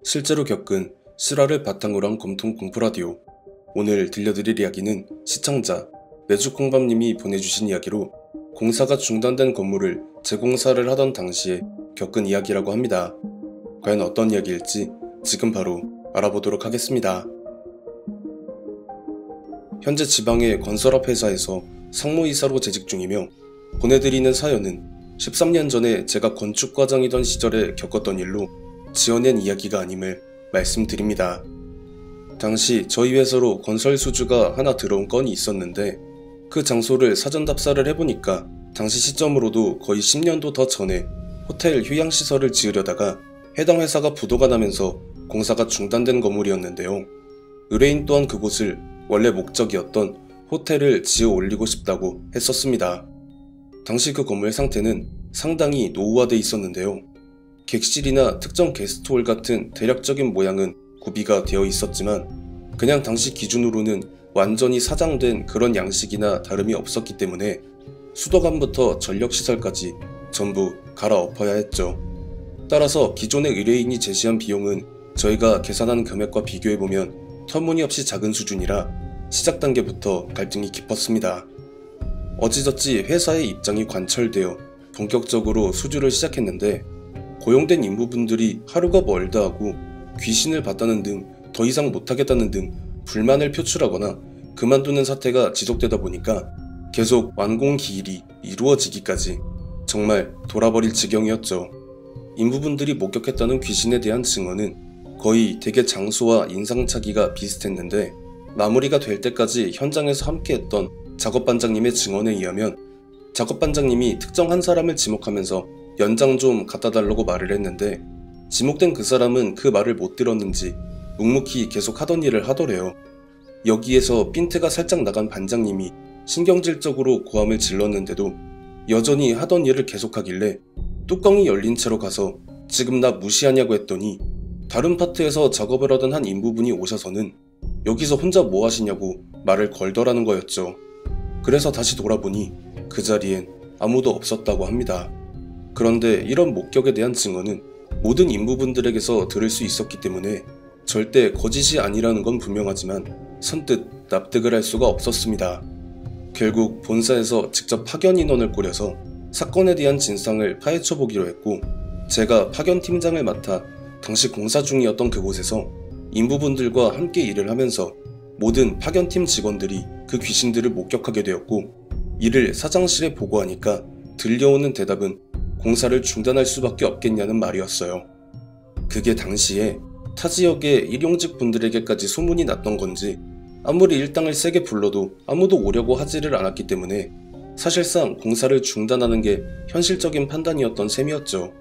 실제로 겪은 실화를 바탕으로 한 검통 공포라디오. 오늘 들려드릴 이야기는 시청자 매주콩밥님이 보내주신 이야기로 공사가 중단된 건물을 재공사를 하던 당시에 겪은 이야기라고 합니다. 과연 어떤 이야기일지 지금 바로 알아보도록 하겠습니다. 현재 지방의 건설업 회사에서 상무이사로 재직 중이며 보내드리는 사연은 13년 전에 제가 건축과장이던 시절에 겪었던 일로 지어낸 이야기가 아님을 말씀드립니다. 당시 저희 회사로 건설 수주가 하나 들어온 건이 있었는데 그 장소를 사전 답사를 해보니까 당시 시점으로도 거의 10년도 더 전에 호텔 휴양시설을 지으려다가 해당 회사가 부도가 나면서 공사가 중단된 건물이었는데요. 의뢰인 또한 그곳을 원래 목적이었던 호텔을 지어 올리고 싶다고 했었습니다. 당시 그 건물 상태는 상당히 노후화돼 있었는데요. 객실이나 특정 게스트홀 같은 대략적인 모양은 구비가 되어 있었지만 그냥 당시 기준으로는 완전히 사장된 그런 양식이나 다름이 없었기 때문에 수도관부터 전력시설까지 전부 갈아엎어야 했죠. 따라서 기존의 의뢰인이 제시한 비용은 저희가 계산한 금액과 비교해보면 터무니없이 작은 수준이라 시작 단계부터 갈등이 깊었습니다. 어찌저찌 회사의 입장이 관철되어 본격적으로 수주를 시작했는데 고용된 인부분들이 하루가 멀다 하고 귀신을 봤다는 등 더 이상 못하겠다는 등 불만을 표출하거나 그만두는 사태가 지속되다 보니까 계속 완공 기일이 이루어지기까지 정말 돌아버릴 지경이었죠. 인부분들이 목격했다는 귀신에 대한 증언은 거의 대개 장소와 인상착의가 비슷했는데 마무리가 될 때까지 현장에서 함께했던 작업반장님의 증언에 의하면 작업반장님이 특정 한 사람을 지목하면서 연장 좀 갖다 달라고 말을 했는데 지목된 그 사람은 그 말을 못 들었는지 묵묵히 계속 하던 일을 하더래요. 여기에서 핀트가 살짝 나간 반장님이 신경질적으로 고함을 질렀는데도 여전히 하던 일을 계속하길래 뚜껑이 열린 채로 가서 지금 나 무시하냐고 했더니 다른 파트에서 작업을 하던 한 인부분이 오셔서는 여기서 혼자 뭐 하시냐고 말을 걸더라는 거였죠. 그래서 다시 돌아보니 그 자리엔 아무도 없었다고 합니다. 그런데 이런 목격에 대한 증언은 모든 인부분들에게서 들을 수 있었기 때문에 절대 거짓이 아니라는 건 분명하지만 선뜻 납득을 할 수가 없었습니다. 결국 본사에서 직접 파견 인원을 꾸려서 사건에 대한 진상을 파헤쳐보기로 했고 제가 파견팀장을 맡아 당시 공사 중이었던 그곳에서 인부분들과 함께 일을 하면서 모든 파견팀 직원들이 그 귀신들을 목격하게 되었고 이를 사장실에 보고하니까 들려오는 대답은 공사를 중단할 수밖에 없겠냐는 말이었어요. 그게 당시에 타 지역의 일용직 분들에게까지 소문이 났던 건지 아무리 일당을 세게 불러도 아무도 오려고 하지를 않았기 때문에 사실상 공사를 중단하는 게 현실적인 판단이었던 셈이었죠.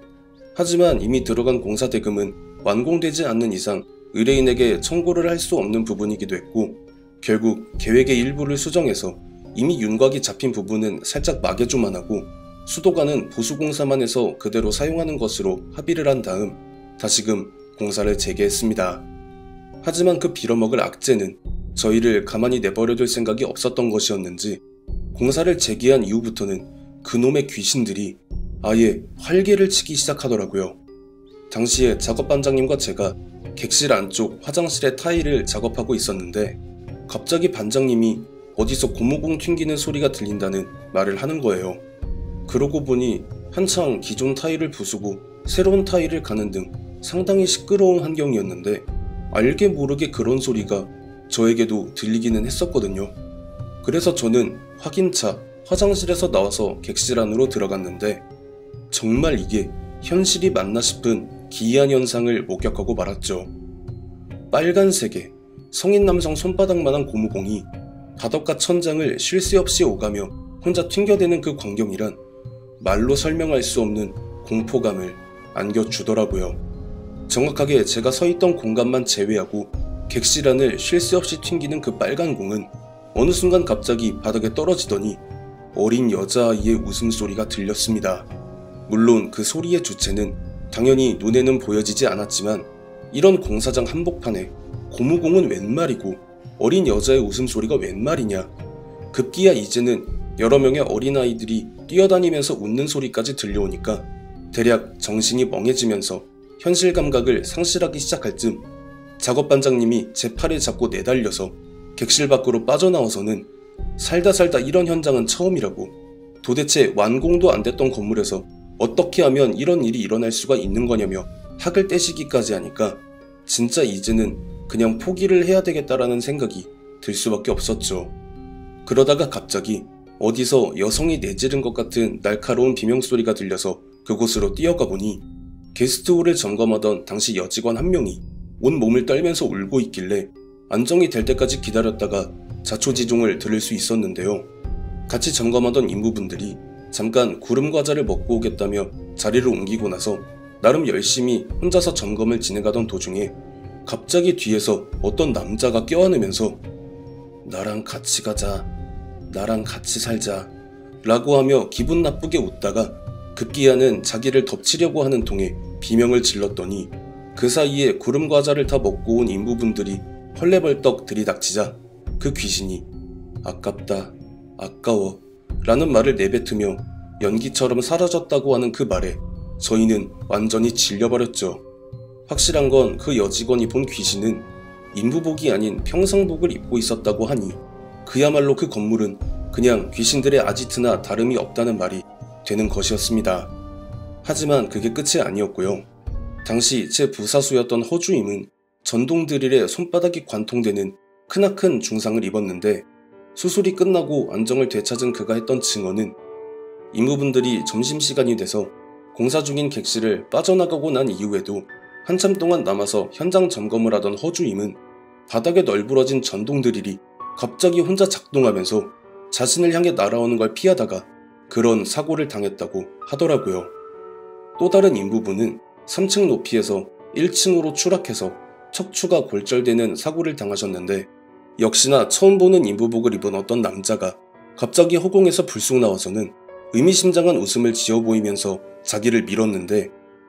하지만 이미 들어간 공사 대금은 완공되지 않는 이상 의뢰인에게 청구를 할 수 없는 부분이기도 했고 결국 계획의 일부를 수정해서 이미 윤곽이 잡힌 부분은 살짝 막여줘만 하고 수도관은 보수공사만 해서 그대로 사용하는 것으로 합의를 한 다음 다시금 공사를 재개했습니다. 하지만 그 빌어먹을 악재는 저희를 가만히 내버려둘 생각이 없었던 것이었는지 공사를 재개한 이후부터는 그놈의 귀신들이 아예 활개를 치기 시작하더라고요. 당시에 작업반장님과 제가 객실 안쪽 화장실의 타일을 작업하고 있었는데 갑자기 반장님이 어디서 고무공 튕기는 소리가 들린다는 말을 하는 거예요. 그러고 보니 한창 기존 타일을 부수고 새로운 타일을 가는 등 상당히 시끄러운 환경이었는데 알게 모르게 그런 소리가 저에게도 들리기는 했었거든요. 그래서 저는 확인차 화장실에서 나와서 객실 안으로 들어갔는데 정말 이게 현실이 맞나 싶은 기이한 현상을 목격하고 말았죠. 빨간색의 성인 남성 손바닥만한 고무공이 바닥과 천장을 쉴 새 없이 오가며 혼자 튕겨대는 그 광경이란 말로 설명할 수 없는 공포감을 안겨주더라고요. 정확하게 제가 서 있던 공간만 제외하고 객실 안을 쉴 새 없이 튕기는 그 빨간 공은 어느 순간 갑자기 바닥에 떨어지더니 어린 여자아이의 웃음소리가 들렸습니다. 물론 그 소리의 주체는 당연히 눈에는 보여지지 않았지만 이런 공사장 한복판에 고무공은 웬 말이고 어린 여자의 웃음소리가 웬 말이냐. 급기야 이제는 여러 명의 어린아이들이 뛰어다니면서 웃는 소리까지 들려오니까 대략 정신이 멍해지면서 현실 감각을 상실하기 시작할 즈음 작업반장님이 제 팔을 잡고 내달려서 객실 밖으로 빠져나와서는 살다 이런 현장은 처음이라고, 도대체 완공도 안 됐던 건물에서 어떻게 하면 이런 일이 일어날 수가 있는 거냐며 학을 떼시기까지 하니까 진짜 이제는 그냥 포기를 해야 되겠다라는 생각이 들 수밖에 없었죠. 그러다가 갑자기 어디서 여성이 내지른 것 같은 날카로운 비명소리가 들려서 그곳으로 뛰어가 보니 게스트홀을 점검하던 당시 여직원 한 명이 온몸을 떨면서 울고 있길래 안정이 될 때까지 기다렸다가 자초지종을 들을 수 있었는데요. 같이 점검하던 인부분들이 잠깐 구름과자를 먹고 오겠다며 자리를 옮기고 나서 나름 열심히 혼자서 점검을 진행하던 도중에 갑자기 뒤에서 어떤 남자가 껴안으면서 나랑 같이 가자, 나랑 같이 살자 라고 하며 기분 나쁘게 웃다가 급기야는 자기를 덮치려고 하는 통에 비명을 질렀더니 그 사이에 구름과자를 다 먹고 온 인부분들이 헐레벌떡 들이닥치자 그 귀신이 아깝다, 아까워 라는 말을 내뱉으며 연기처럼 사라졌다고 하는 그 말에 저희는 완전히 질려버렸죠. 확실한 건 그 여직원이 본 귀신은 인부복이 아닌 평상복을 입고 있었다고 하니 그야말로 그 건물은 그냥 귀신들의 아지트나 다름이 없다는 말이 되는 것이었습니다. 하지만 그게 끝이 아니었고요. 당시 제 부사수였던 허주임은 전동 드릴에 손바닥이 관통되는 크나큰 중상을 입었는데 수술이 끝나고 안정을 되찾은 그가 했던 증언은 인부분들이 점심시간이 돼서 공사 중인 객실을 빠져나가고 난 이후에도 한참 동안 남아서 현장 점검을 하던 허주임은 바닥에 널브러진 전동 드릴이 갑자기 혼자 작동하면서 자신을 향해 날아오는 걸 피하다가 그런 사고를 당했다고 하더라고요. 또 다른 인부분은 3층 높이에서 1층으로 추락해서 척추가 골절되는 사고를 당하셨는데 역시나 처음 보는 인부복을 입은 어떤 남자가 갑자기 허공에서 불쑥 나와서는 의미심장한 웃음을 지어 보이면서 자기를 밀었는데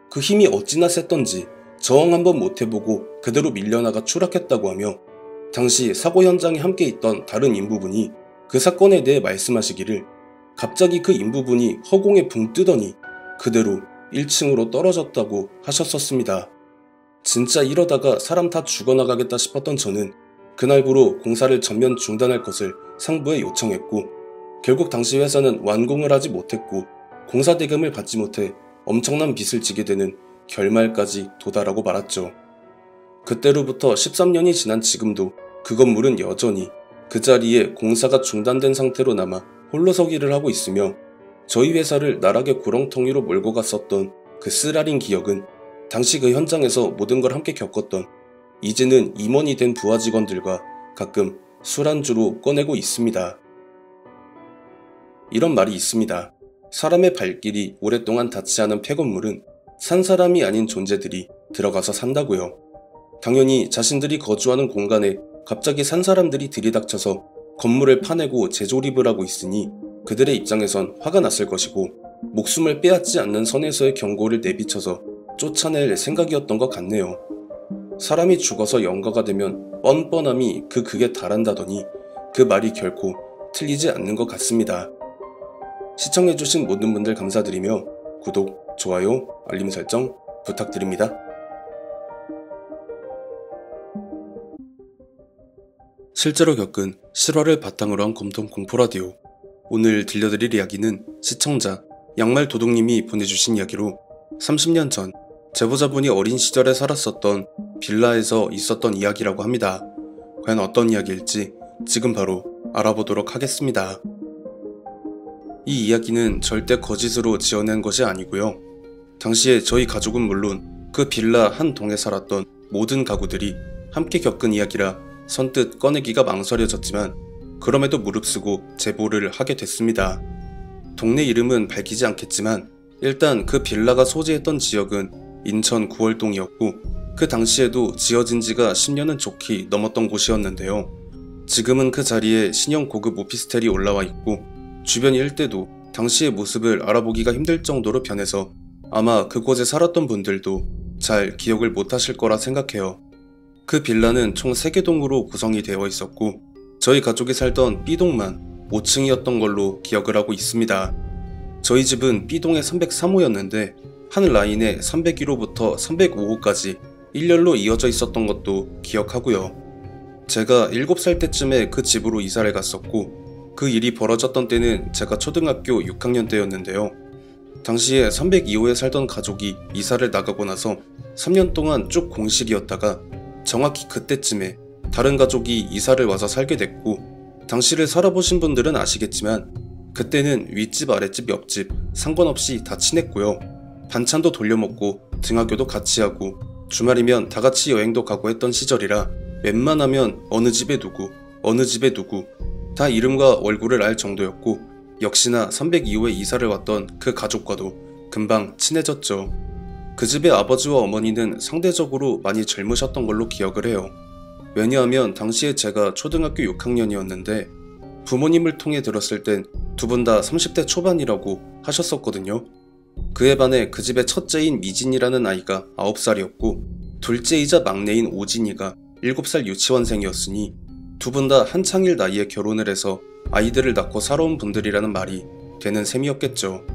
그 힘이 어찌나 셌던지 저항 한번 못해보고 그대로 밀려나가 추락했다고 하며 당시 사고 현장에 함께 있던 다른 인부분이 그 사건에 대해 말씀하시기를 갑자기 그 인부분이 허공에 붕 뜨더니 그대로 1층으로 떨어졌다고 하셨었습니다. 진짜 이러다가 사람 다 죽어나가겠다 싶었던 저는 그날부로 공사를 전면 중단할 것을 상부에 요청했고 결국 당시 회사는 완공을 하지 못했고 공사 대금을 받지 못해 엄청난 빚을 지게 되는 결말까지 도달하고 말았죠. 그때로부터 13년이 지난 지금도 그 건물은 여전히 그 자리에 공사가 중단된 상태로 남아 홀로서기를 하고 있으며 저희 회사를 나락의 구렁텅이로 몰고 갔었던 그 쓰라린 기억은 당시 그 현장에서 모든 걸 함께 겪었던 이제는 임원이 된 부하 직원들과 가끔 술안주로 꺼내고 있습니다. 이런 말이 있습니다. 사람의 발길이 오랫동안 닿지 않은 폐건물은 산 사람이 아닌 존재들이 들어가서 산다고요. 당연히 자신들이 거주하는 공간에 갑자기 산 사람들이 들이닥쳐서 건물을 파내고 재조립을 하고 있으니 그들의 입장에선 화가 났을 것이고 목숨을 빼앗지 않는 선에서의 경고를 내비쳐서 쫓아낼 생각이었던 것 같네요. 사람이 죽어서 영가가 되면 뻔뻔함이 그 극에 달한다더니 그 말이 결코 틀리지 않는 것 같습니다. 시청해주신 모든 분들 감사드리며 구독, 좋아요, 알림 설정 부탁드립니다. 실제로 겪은 실화를 바탕으로 한 검통 공포라디오. 오늘 들려드릴 이야기는 시청자 양말도둑님이 보내주신 이야기로 30년 전 제보자분이 어린 시절에 살았었던 빌라에서 있었던 이야기라고 합니다. 과연 어떤 이야기일지 지금 바로 알아보도록 하겠습니다. 이 이야기는 절대 거짓으로 지어낸 것이 아니고요. 당시에 저희 가족은 물론 그 빌라 한 동에 살았던 모든 가구들이 함께 겪은 이야기라 선뜻 꺼내기가 망설여졌지만 그럼에도 무릅쓰고 제보를 하게 됐습니다. 동네 이름은 밝히지 않겠지만 일단 그 빌라가 소재했던 지역은 인천 구월동이었고 그 당시에도 지어진 지가 10년은 좋게 넘었던 곳이었는데요. 지금은 그 자리에 신형 고급 오피스텔이 올라와 있고 주변 일대도 당시의 모습을 알아보기가 힘들 정도로 변해서 아마 그곳에 살았던 분들도 잘 기억을 못하실 거라 생각해요. 그 빌라는 총 3개 동으로 구성이 되어 있었고 저희 가족이 살던 B동만 5층이었던 걸로 기억을 하고 있습니다. 저희 집은 B동의 303호였는데 한 라인에 301호부터 305호까지 일렬로 이어져 있었던 것도 기억하고요. 제가 7살 때쯤에 그 집으로 이사를 갔었고 그 일이 벌어졌던 때는 제가 초등학교 6학년 때였는데요. 당시에 302호에 살던 가족이 이사를 나가고 나서 3년 동안 쭉 공실이었다가 정확히 그때쯤에 다른 가족이 이사를 와서 살게 됐고, 당시를 살아보신 분들은 아시겠지만 그때는 윗집 아랫집 옆집 상관없이 다 친했고요. 반찬도 돌려먹고 등하교도 같이 하고 주말이면 다같이 여행도 가고 했던 시절이라 웬만하면 어느 집에 누구 어느 집에 누구 다 이름과 얼굴을 알 정도였고, 역시나 302호에 이사를 왔던 그 가족과도 금방 친해졌죠. 그 집의 아버지와 어머니는 상대적으로 많이 젊으셨던 걸로 기억을 해요. 왜냐하면 당시에 제가 초등학교 6학년이었는데 부모님을 통해 들었을 땐 두 분 다 30대 초반이라고 하셨었거든요. 그에 반해 그 집의 첫째인 미진이라는 아이가 9살이었고 둘째이자 막내인 오진이가 7살 유치원생이었으니 두 분 다 한창일 나이에 결혼을 해서 아이들을 낳고 살아온 분들이라는 말이 되는 셈이었겠죠.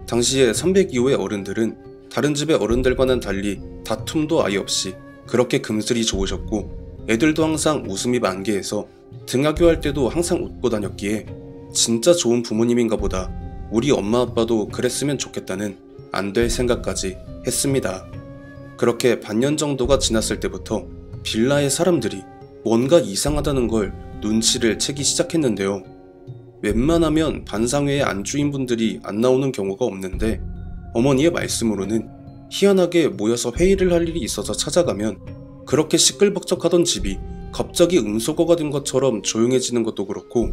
당시에 302호의 어른들은 다른 집의 어른들과는 달리 다툼도 아예 없이 그렇게 금슬이 좋으셨고 애들도 항상 웃음이 만개해서 등하교할 때도 항상 웃고 다녔기에 진짜 좋은 부모님인가 보다, 우리 엄마 아빠도 그랬으면 좋겠다는 안 될 생각까지 했습니다. 그렇게 반년 정도가 지났을 때부터 빌라의 사람들이 뭔가 이상하다는 걸 눈치를 채기 시작했는데요. 웬만하면 반상회의 안주인분들이 안 나오는 경우가 없는데 어머니의 말씀으로는 희한하게 모여서 회의를 할 일이 있어서 찾아가면 그렇게 시끌벅적하던 집이 갑자기 음소거가 된 것처럼 조용해지는 것도 그렇고,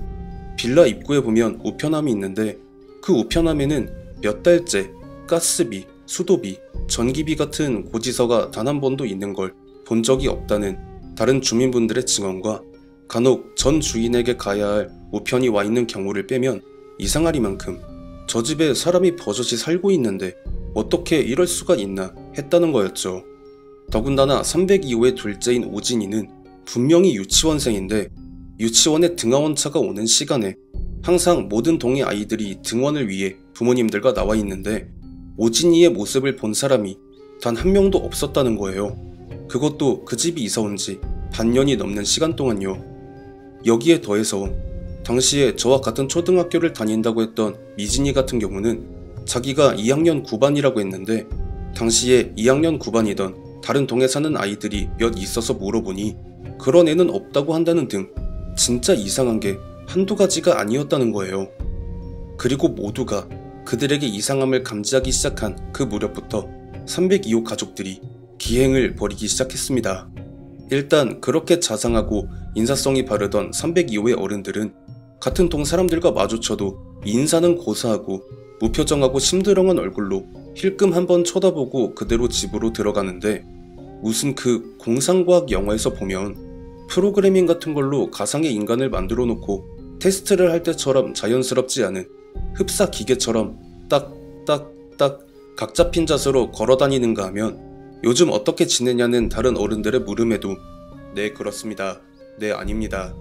빌라 입구에 보면 우편함이 있는데 그 우편함에는 몇 달째 가스비, 수도비, 전기비 같은 고지서가 단 한 번도 있는 걸 본 적이 없다는 다른 주민분들의 증언과 간혹 전 주인에게 가야 할 우편이 와 있는 경우를 빼면 이상하리만큼 저 집에 사람이 버젓이 살고 있는데 어떻게 이럴 수가 있나 했다는 거였죠. 더군다나 302호의 둘째인 오진이는 분명히 유치원생인데 유치원에 등하원차가 오는 시간에 항상 모든 동의 아이들이 등원을 위해 부모님들과 나와 있는데 오진이의 모습을 본 사람이 단 한 명도 없었다는 거예요. 그것도 그 집이 이사 온 지 반년이 넘는 시간 동안요. 여기에 더해서 당시에 저와 같은 초등학교를 다닌다고 했던 미진이 같은 경우는 자기가 2학년 9반이라고 했는데 당시에 2학년 9반이던 다른 동에 사는 아이들이 몇 있어서 물어보니 그런 애는 없다고 한다는 등 진짜 이상한 게 한두 가지가 아니었다는 거예요. 그리고 모두가 그들에게 이상함을 감지하기 시작한 그 무렵부터 302호 가족들이 기행을 벌이기 시작했습니다. 일단 그렇게 자상하고 인사성이 바르던 302호의 어른들은 같은 동 사람들과 마주쳐도 인사는 고사하고 무표정하고 심드렁한 얼굴로 힐끔 한번 쳐다보고 그대로 집으로 들어가는데, 무슨 그 공상과학 영화에서 보면 프로그래밍 같은 걸로 가상의 인간을 만들어 놓고 테스트를 할 때처럼 자연스럽지 않은 흡사 기계처럼 딱딱딱 각 잡힌 자세로 걸어다니는가 하면 요즘 어떻게 지내냐는 다른 어른들의 물음에도 네 그렇습니다, 네 아닙니다,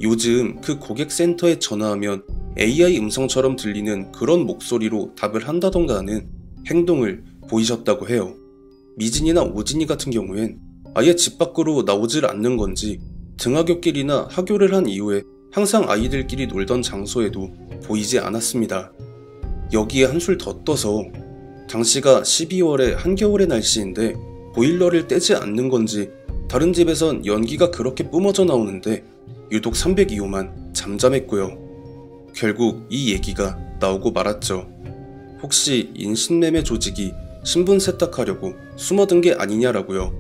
요즘 그 고객센터에 전화하면 AI 음성처럼 들리는 그런 목소리로 답을 한다던가 하는 행동을 보이셨다고 해요. 미진이나 오진이 같은 경우엔 아예 집 밖으로 나오질 않는 건지 등하굣길이나 하교를 한 이후에 항상 아이들끼리 놀던 장소에도 보이지 않았습니다. 여기에 한술 더 떠서 당시가 12월의 한겨울의 날씨인데 보일러를 떼지 않는 건지 다른 집에선 연기가 그렇게 뿜어져 나오는데 유독 302호만 잠잠했고요. 결국 이 얘기가 나오고 말았죠. 혹시 인신매매 조직이 신분 세탁하려고 숨어든 게 아니냐라고요.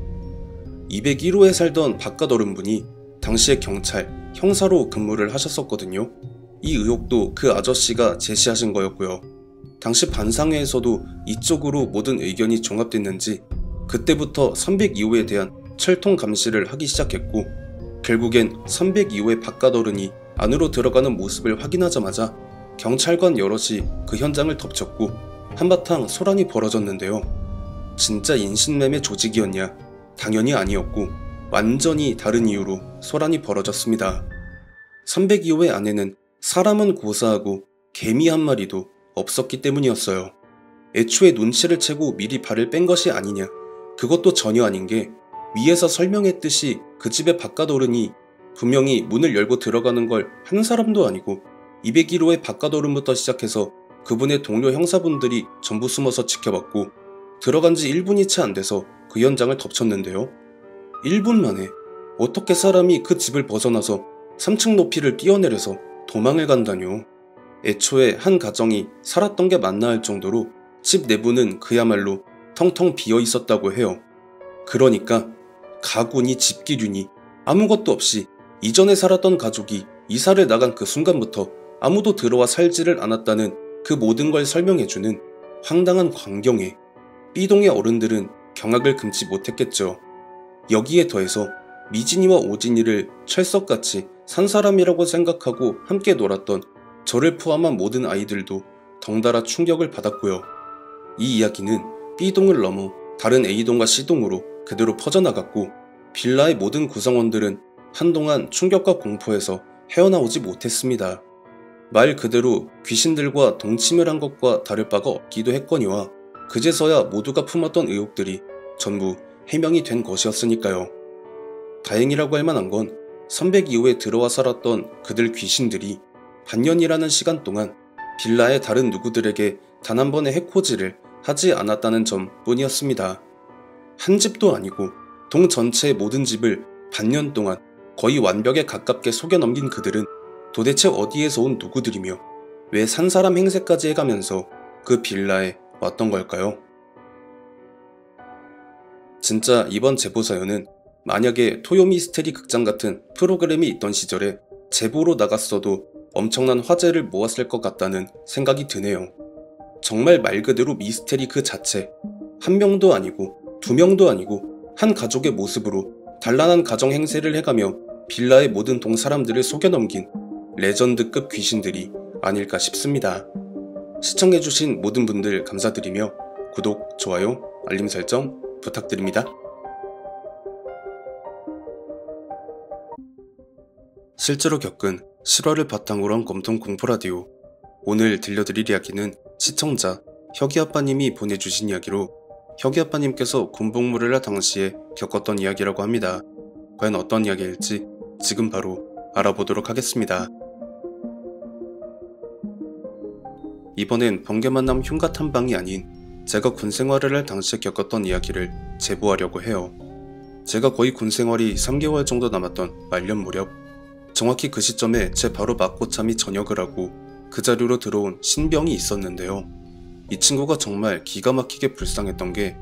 201호에 살던 바깥 어른분이 당시에 경찰, 형사로 근무를 하셨었거든요. 이 의혹도 그 아저씨가 제시하신 거였고요. 당시 반상회에서도 이쪽으로 모든 의견이 종합됐는지 그때부터 302호에 대한 철통 감시를 하기 시작했고, 결국엔 302호의 바깥 어른이 안으로 들어가는 모습을 확인하자마자 경찰관 여럿이 그 현장을 덮쳤고 한바탕 소란이 벌어졌는데요. 진짜 인신매매 조직이었냐? 당연히 아니었고 완전히 다른 이유로 소란이 벌어졌습니다. 302호의 안에는 사람은 고사하고 개미 한 마리도 없었기 때문이었어요. 애초에 눈치를 채고 미리 발을 뺀 것이 아니냐. 그것도 전혀 아닌 게 위에서 설명했듯이 그 집의 바깥 어른이 분명히 문을 열고 들어가는 걸 한 사람도 아니고 201호의 바깥 어른부터 시작해서 그분의 동료 형사분들이 전부 숨어서 지켜봤고 들어간 지 1분이 채 안 돼서 그 현장을 덮쳤는데요. 1분 만에 어떻게 사람이 그 집을 벗어나서 3층 높이를 뛰어내려서 도망을 간다뇨. 애초에 한 가정이 살았던 게 맞나 할 정도로 집 내부는 그야말로 텅텅 비어 있었다고 해요. 그러니까 가구니 집기류니 아무것도 없이 이전에 살았던 가족이 이사를 나간 그 순간부터 아무도 들어와 살지를 않았다는 그 모든 걸 설명해주는 황당한 광경에 B동의 어른들은 경악을 금치 못했겠죠. 여기에 더해서 미진이와 오진이를 철석같이 산 사람이라고 생각하고 함께 놀았던 저를 포함한 모든 아이들도 덩달아 충격을 받았고요. 이 이야기는 B동을 넘어 다른 A동과 C동으로 그대로 퍼져나갔고 빌라의 모든 구성원들은 한동안 충격과 공포에서 헤어나오지 못했습니다. 말 그대로 귀신들과 동침을 한 것과 다를 바가 없기도 했거니와 그제서야 모두가 품었던 의혹들이 전부 해명이 된 것이었으니까요. 다행이라고 할 만한 건 302호에 들어와 살았던 그들 귀신들이 반년이라는 시간 동안 빌라의 다른 누구들에게 단 한 번의 해코지를 하지 않았다는 점 뿐이었습니다. 한 집도 아니고 동 전체의 모든 집을 반년 동안 거의 완벽에 가깝게 속여 넘긴 그들은 도대체 어디에서 온 누구들이며 왜 산사람 행세까지 해가면서 그 빌라에 왔던 걸까요? 진짜 이번 제보 사연은 만약에 토요미스테리 극장 같은 프로그램이 있던 시절에 제보로 나갔어도 엄청난 화제를 모았을 것 같다는 생각이 드네요. 정말 말 그대로 미스테리 그 자체. 한 명도 아니고 두 명도 아니고 한 가족의 모습으로 단란한 가정 행세를 해가며 빌라의 모든 동 사람들을 속여넘긴 레전드급 귀신들이 아닐까 싶습니다. 시청해주신 모든 분들 감사드리며 구독, 좋아요, 알림 설정 부탁드립니다. 실제로 겪은 실화를 바탕으로 한 검통 공포라디오. 오늘 들려드릴 이야기는 시청자 혁이아빠님이 보내주신 이야기로 혁이아빠님께서 군복무를 할 당시에 겪었던 이야기라고 합니다. 과연 어떤 이야기일지 지금 바로 알아보도록 하겠습니다. 이번엔 번개만남 흉가 탐방이 아닌 제가 군생활을 할 당시에 겪었던 이야기를 제보하려고 해요. 제가 거의 군생활이 3개월 정도 남았던 말년 무렵, 정확히 그 시점에 제 바로 맞고참이 전역을 하고 그 자리로 들어온 신병이 있었는데요. 이 친구가 정말 기가 막히게 불쌍했던 게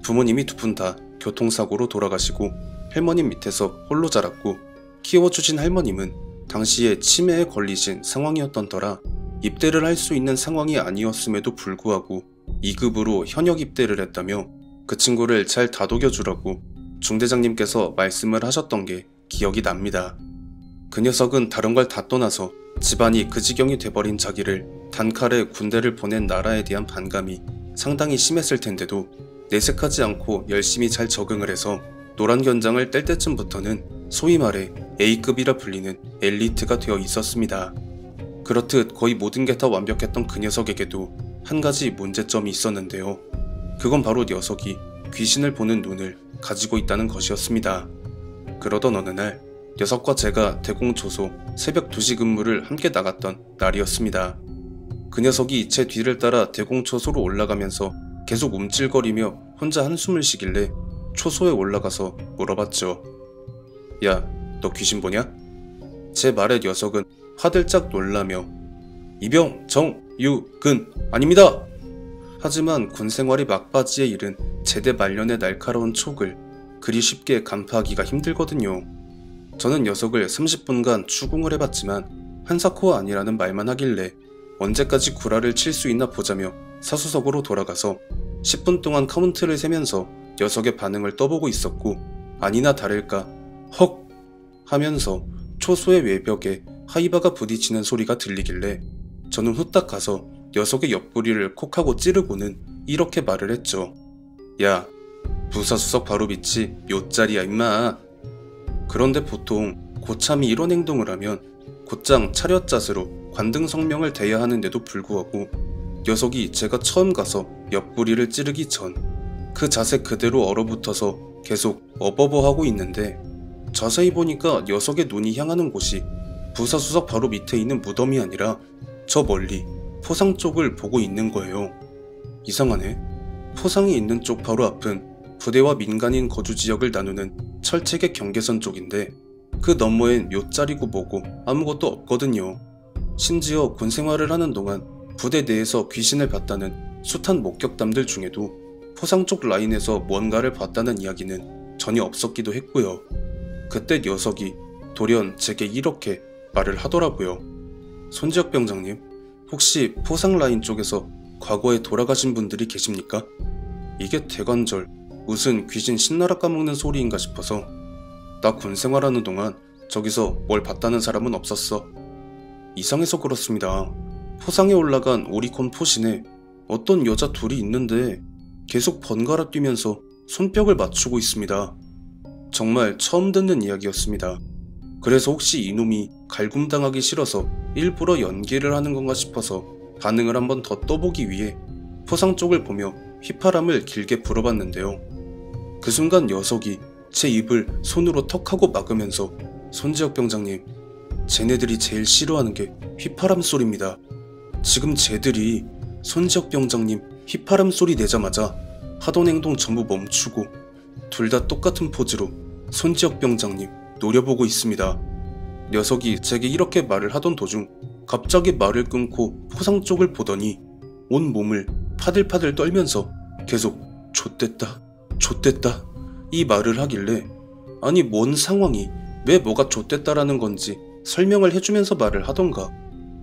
부모님이 두 분 다 교통사고로 돌아가시고 할머님 밑에서 홀로 자랐고 키워주신 할머님은 당시에 치매에 걸리신 상황이었던 터라 입대를 할 수 있는 상황이 아니었음에도 불구하고 2급으로 현역 입대를 했다며 그 친구를 잘 다독여주라고 중대장님께서 말씀을 하셨던 게 기억이 납니다. 그 녀석은 다른 걸 다 떠나서 집안이 그 지경이 돼버린 자기를 단칼에 군대를 보낸 나라에 대한 반감이 상당히 심했을 텐데도 내색하지 않고 열심히 잘 적응을 해서 노란 견장을 뗄 때쯤부터는 소위 말해 A급이라 불리는 엘리트가 되어 있었습니다. 그렇듯 거의 모든 게 다 완벽했던 그 녀석에게도 한 가지 문제점이 있었는데요. 그건 바로 녀석이 귀신을 보는 눈을 가지고 있다는 것이었습니다. 그러던 어느 날 녀석과 제가 대공초소 새벽 2시 근무를 함께 나갔던 날이었습니다. 그 녀석이 제 뒤를 따라 대공초소로 올라가면서 계속 움찔거리며 혼자 한숨을 쉬길래 초소에 올라가서 물어봤죠. 야, 너 귀신 보냐? 제 말에 녀석은 화들짝 놀라며 이병, 정, 유, 근 아닙니다! 하지만 군생활이 막바지에 이른 제대 말년의 날카로운 촉을 그리 쉽게 간파하기가 힘들거든요. 저는 녀석을 30분간 추궁을 해봤지만 한사코가 아니라는 말만 하길래 언제까지 구라를 칠 수 있나 보자며 사수석으로 돌아가서 10분 동안 카운트를 세면서 녀석의 반응을 떠보고 있었고 아니나 다를까 헉 하면서 초소의 외벽에 하이바가 부딪히는 소리가 들리길래 저는 후딱 가서 녀석의 옆구리를 콕하고 찌르고는 이렇게 말을 했죠. 야, 부사수석 바로 밑이 몇 자리야 임마. 그런데 보통 고참이 이런 행동을 하면 곧장 차렷 자세로 관등 성명을 대야 하는데도 불구하고 녀석이 제가 처음 가서 옆구리를 찌르기 전 그 자세 그대로 얼어붙어서 계속 어버버하고 있는데 자세히 보니까 녀석의 눈이 향하는 곳이 부사수석 바로 밑에 있는 무덤이 아니라 저 멀리 포상 쪽을 보고 있는 거예요. 이상하네. 포상이 있는 쪽 바로 앞은 부대와 민간인 거주 지역을 나누는 철책의 경계선 쪽인데 그 너머엔 묘자리고 뭐고 아무것도 없거든요. 심지어 군 생활을 하는 동안 부대 내에서 귀신을 봤다는 숱한 목격담들 중에도 포상 쪽 라인에서 뭔가를 봤다는 이야기는 전혀 없었기도 했고요. 그때 녀석이 돌연 제게 이렇게 말을 하더라고요. 손지혁 병장님, 혹시 포상 라인 쪽에서 과거에 돌아가신 분들이 계십니까? 이게 대관절, 무슨 귀신 신나라 까먹는 소리인가 싶어서 나 군 생활하는 동안 저기서 뭘 봤다는 사람은 없었어. 이상해서 그렇습니다. 포상에 올라간 오리콘 포신에 어떤 여자 둘이 있는데 계속 번갈아 뛰면서 손뼉을 맞추고 있습니다. 정말 처음 듣는 이야기였습니다. 그래서 혹시 이놈이 갈굼당하기 싫어서 일부러 연기를 하는 건가 싶어서 반응을 한번 더 떠보기 위해 포상 쪽을 보며 휘파람을 길게 불어봤는데요. 그 순간 녀석이 제 입을 손으로 턱하고 막으면서 손지혁 병장님, 쟤네들이 제일 싫어하는 게 휘파람 소리입니다. 지금 쟤들이 손지혁 병장님 휘파람 소리 내자마자 하던 행동 전부 멈추고 둘 다 똑같은 포즈로 손지혁 병장님 노려보고 있습니다. 녀석이 제게 이렇게 말을 하던 도중 갑자기 말을 끊고 포상 쪽을 보더니 온 몸을 파들파들 떨면서 계속 좆됐다, 좆됐다 이 말을 하길래 아니 뭔 상황이 왜 뭐가 좆됐다라는 건지 설명을 해주면서 말을 하던가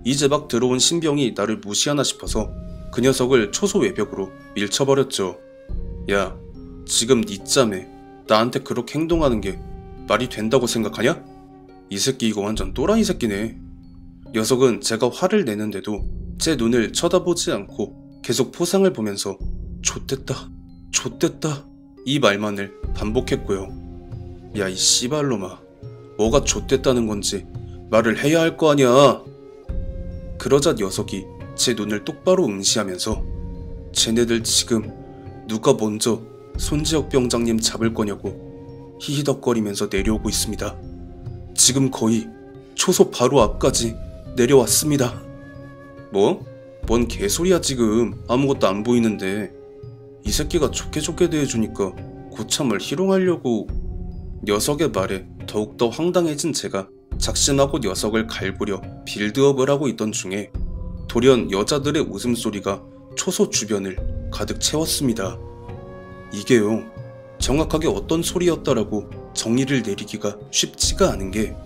이제 막 들어온 신병이 나를 무시하나 싶어서 그 녀석을 초소 외벽으로 밀쳐버렸죠. 야, 지금 니 짬에 나한테 그렇게 행동하는 게 말이 된다고 생각하냐? 이 새끼 이거 완전 또라이 새끼네. 녀석은 제가 화를 내는데도 제 눈을 쳐다보지 않고 계속 포상을 보면서 좆됐다, 좆됐다 이 말만을 반복했고요. 야, 이 씨발놈아, 뭐가 좆됐다는 건지 말을 해야 할 거 아니야. 그러자 녀석이 제 눈을 똑바로 응시하면서 쟤네들 지금 누가 먼저 손지혁 병장님 잡을 거냐고 히히덕거리면서 내려오고 있습니다. 지금 거의 초소 바로 앞까지 내려왔습니다. 뭐? 뭔 개소리야 지금. 아무것도 안 보이는데. 이 새끼가 좋게 대해주니까 고참을 희롱하려고. 녀석의 말에 더욱더 황당해진 제가 작심하고 녀석을 갈구려 빌드업을 하고 있던 중에 돌연 여자들의 웃음소리가 초소 주변을 가득 채웠습니다. 이게요, 정확하게 어떤 소리였다라고 정의를 내리기가 쉽지가 않은 게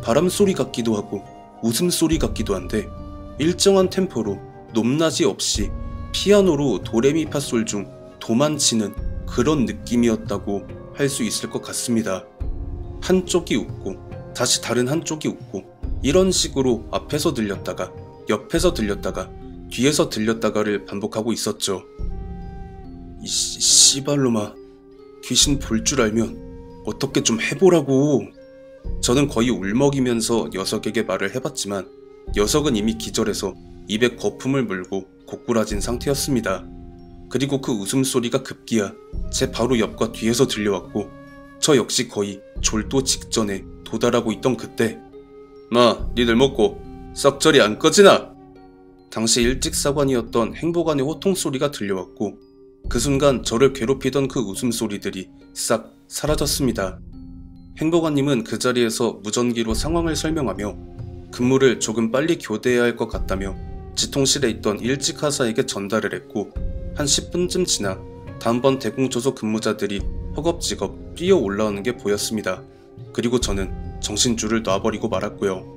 바람소리 같기도 하고 웃음소리 같기도 한데 일정한 템포로 높낮이 없이 피아노로 도레미파솔 중 도만 치는 그런 느낌이었다고 할 수 있을 것 같습니다. 한쪽이 웃고 다시 다른 한쪽이 웃고 이런 식으로 앞에서 들렸다가 옆에서 들렸다가 뒤에서 들렸다가를 반복하고 있었죠. 이 씨발놈아, 귀신 볼 줄 알면 어떻게 좀 해보라고. 저는 거의 울먹이면서 녀석에게 말을 해봤지만 녀석은 이미 기절해서 입에 거품을 물고 고꾸라진 상태였습니다. 그리고 그 웃음소리가 급기야 제 바로 옆과 뒤에서 들려왔고 저 역시 거의 졸도 직전에 도달하고 있던 그때 마, 니들 먹고 썩저리 안 꺼지나? 당시 일직사관이었던 행보관의 호통소리가 들려왔고 그 순간 저를 괴롭히던 그 웃음소리들이 싹 사라졌습니다. 행보관님은 그 자리에서 무전기로 상황을 설명하며 근무를 조금 빨리 교대해야 할 것 같다며 지통실에 있던 일직하사에게 전달을 했고 한 10분쯤 지나 다음번 대공조소 근무자들이 허겁지겁 뛰어 올라오는 게 보였습니다. 그리고 저는 정신줄을 놔버리고 말았고요.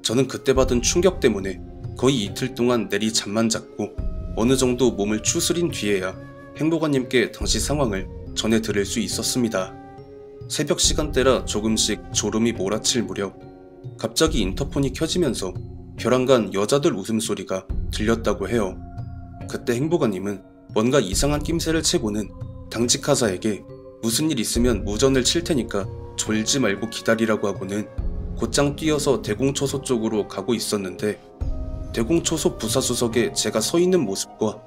저는 그때 받은 충격 때문에 거의 이틀 동안 내리 잠만 잤고 어느 정도 몸을 추스린 뒤에야 행보관님께 당시 상황을 전해 드릴 수 있었습니다. 새벽 시간대라 조금씩 졸음이 몰아칠 무렵 갑자기 인터폰이 켜지면서 벼랑간 여자들 웃음소리가 들렸다고 해요. 그때 행보관님은 뭔가 이상한 낌새를 채고는 당직하사에게 무슨 일 있으면 무전을 칠 테니까 졸지 말고 기다리라고 하고는 곧장 뛰어서 대공초소 쪽으로 가고 있었는데 대공초소 부사수석에 제가 서 있는 모습과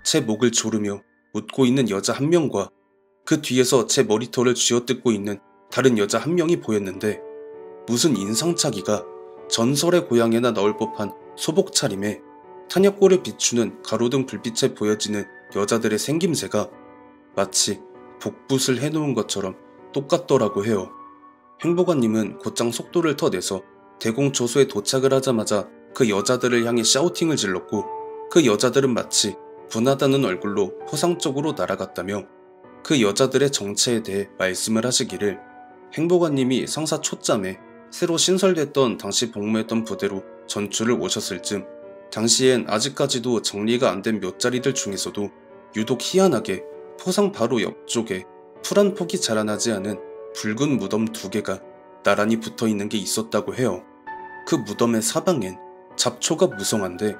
제 목을 조르며 웃고 있는 여자 한 명과 그 뒤에서 제 머리털을 쥐어뜯고 있는 다른 여자 한 명이 보였는데, 무슨 인상착의가 전설의 고향에나 나올 법한 소복 차림에 탄약고를 비추는 가로등 불빛에 보여지는 여자들의 생김새가 마치 복붙을 해놓은 것처럼 똑같더라고 해요. 행보관님은 곧장 속도를 더 내서 대공초소에 도착을 하자마자 그 여자들을 향해 샤우팅을 질렀고, 그 여자들은 마치 분하다는 얼굴로 포상 쪽으로 날아갔다며 그 여자들의 정체에 대해 말씀을 하시기를, 행보관님이 상사 초짬에 새로 신설됐던 당시 복무했던 부대로 전출을 오셨을 즈음 당시엔 아직까지도 정리가 안 된 몇 자리들 중에서도 유독 희한하게 포상 바로 옆쪽에 풀 한 폭이 자라나지 않은 붉은 무덤 2개가 나란히 붙어있는 게 있었다고 해요. 그 무덤의 사방엔 잡초가 무성한데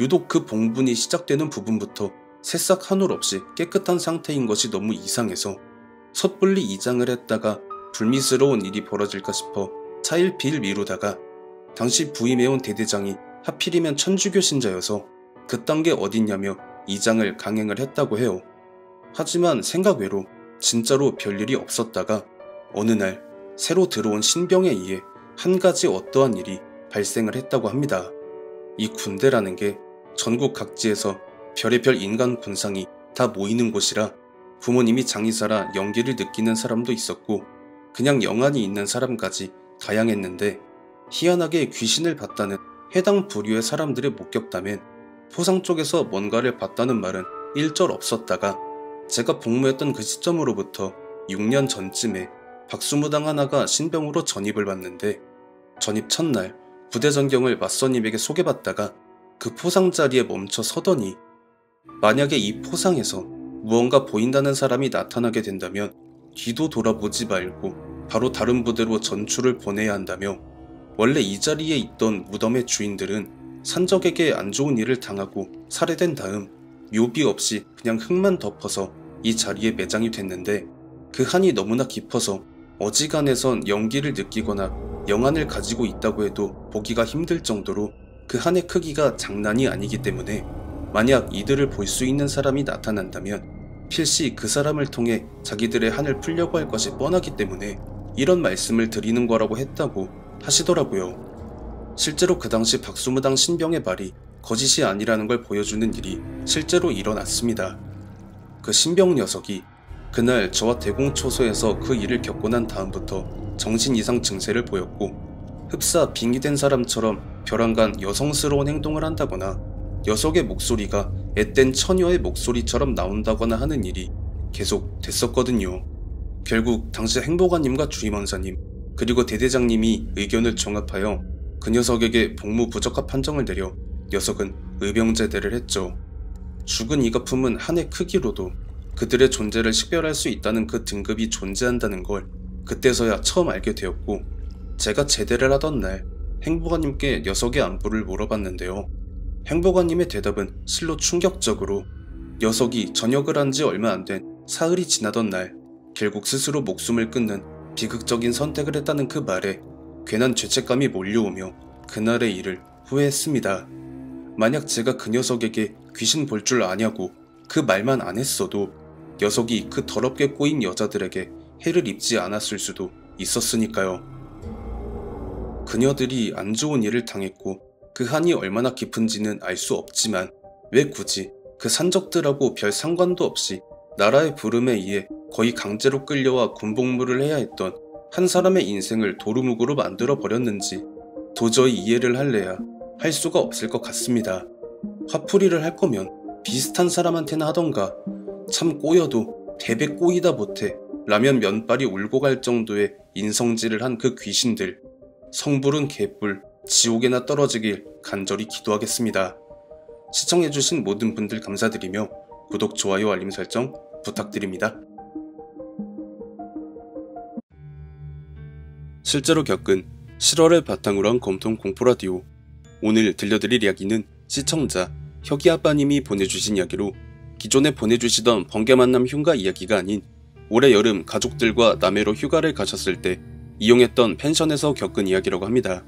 유독 그 봉분이 시작되는 부분부터 새싹 한 올 없이 깨끗한 상태인 것이 너무 이상해서 섣불리 이장을 했다가 불미스러운 일이 벌어질까 싶어 차일피일 미루다가 당시 부임해온 대대장이 하필이면 천주교 신자여서 그딴 게 어딨냐며 이장을 강행을 했다고 해요. 하지만 생각 외로 진짜로 별일이 없었다가 어느 날 새로 들어온 신병에 의해 한 가지 어떠한 일이 발생을 했다고 합니다. 이 군대라는 게 전국 각지에서 별의별 인간 군상이 다 모이는 곳이라 부모님이 장의사라 연기를 느끼는 사람도 있었고 그냥 영안이 있는 사람까지 다양했는데, 희한하게 귀신을 봤다는 해당 부류의 사람들의 목격담엔 포상 쪽에서 뭔가를 봤다는 말은 일절 없었다가 제가 복무했던 그 시점으로부터 6년 전쯤에 박수무당 하나가 신병으로 전입을 받는데, 전입 첫날 부대 전경을 맞선님에게 소개받다가 그 포상 자리에 멈춰 서더니 만약에 이 포상에서 무언가 보인다는 사람이 나타나게 된다면 뒤도 돌아보지 말고 바로 다른 부대로 전출을 보내야 한다며, 원래 이 자리에 있던 무덤의 주인들은 산적에게 안 좋은 일을 당하고 살해된 다음 묘비 없이 그냥 흙만 덮어서 이 자리에 매장이 됐는데, 그 한이 너무나 깊어서 어지간해선 연기를 느끼거나 영안을 가지고 있다고 해도 보기가 힘들 정도로 그 한의 크기가 장난이 아니기 때문에 만약 이들을 볼 수 있는 사람이 나타난다면 필시 그 사람을 통해 자기들의 한을 풀려고 할 것이 뻔하기 때문에 이런 말씀을 드리는 거라고 했다고 하시더라고요. 실제로 그 당시 박수무당 신병의 말이 거짓이 아니라는 걸 보여주는 일이 실제로 일어났습니다. 그 신병 녀석이 그날 저와 대공초소에서 그 일을 겪고 난 다음부터 정신 이상 증세를 보였고, 흡사 빙의된 사람처럼 벼랑간 여성스러운 행동을 한다거나 녀석의 목소리가 앳된 처녀의 목소리처럼 나온다거나 하는 일이 계속 됐었거든요. 결국 당시 행보관님과 주임원사님 그리고 대대장님이 의견을 종합하여 그 녀석에게 복무 부적합 판정을 내려 녀석은 의병제대를 했죠. 죽은 이 거품은 한의 크기로도 그들의 존재를 식별할 수 있다는 그 등급이 존재한다는 걸 그때서야 처음 알게 되었고, 제가 제대를 하던 날 행보관님께 녀석의 안부를 물어봤는데요. 행보관님의 대답은 실로 충격적으로 녀석이 전역을 한 지 얼마 안 된 사흘이 지나던 날 결국 스스로 목숨을 끊는 비극적인 선택을 했다는 그 말에 괜한 죄책감이 몰려오며 그날의 일을 후회했습니다. 만약 제가 그 녀석에게 귀신 볼 줄 아냐고 그 말만 안 했어도 녀석이 그 더럽게 꼬인 여자들에게 해를 입지 않았을 수도 있었으니까요. 그녀들이 안 좋은 일을 당했고 그 한이 얼마나 깊은지는 알 수 없지만 왜 굳이 그 산적들하고 별 상관도 없이 나라의 부름에 의해 거의 강제로 끌려와 군복무를 해야 했던 한 사람의 인생을 도루묵으로 만들어 버렸는지 도저히 이해를 할래야 할 수가 없을 것 같습니다. 화풀이를 할 거면 비슷한 사람한테나 하던가, 참 꼬여도 대배 꼬이다 못해 라면 면발이 울고 갈 정도의 인성질을 한 그 귀신들, 성불은 개뿔, 지옥에나 떨어지길 간절히 기도하겠습니다. 시청해주신 모든 분들 감사드리며 구독, 좋아요, 알림 설정 부탁드립니다. 실제로 겪은 실화를 바탕으로 한 검통 공포라디오. 오늘 들려드릴 이야기는 시청자 혁이아빠님이 보내주신 이야기로 기존에 보내주시던 번개만남 흉가 이야기가 아닌 올해 여름 가족들과 남해로 휴가를 가셨을 때 이용했던 펜션에서 겪은 이야기라고 합니다.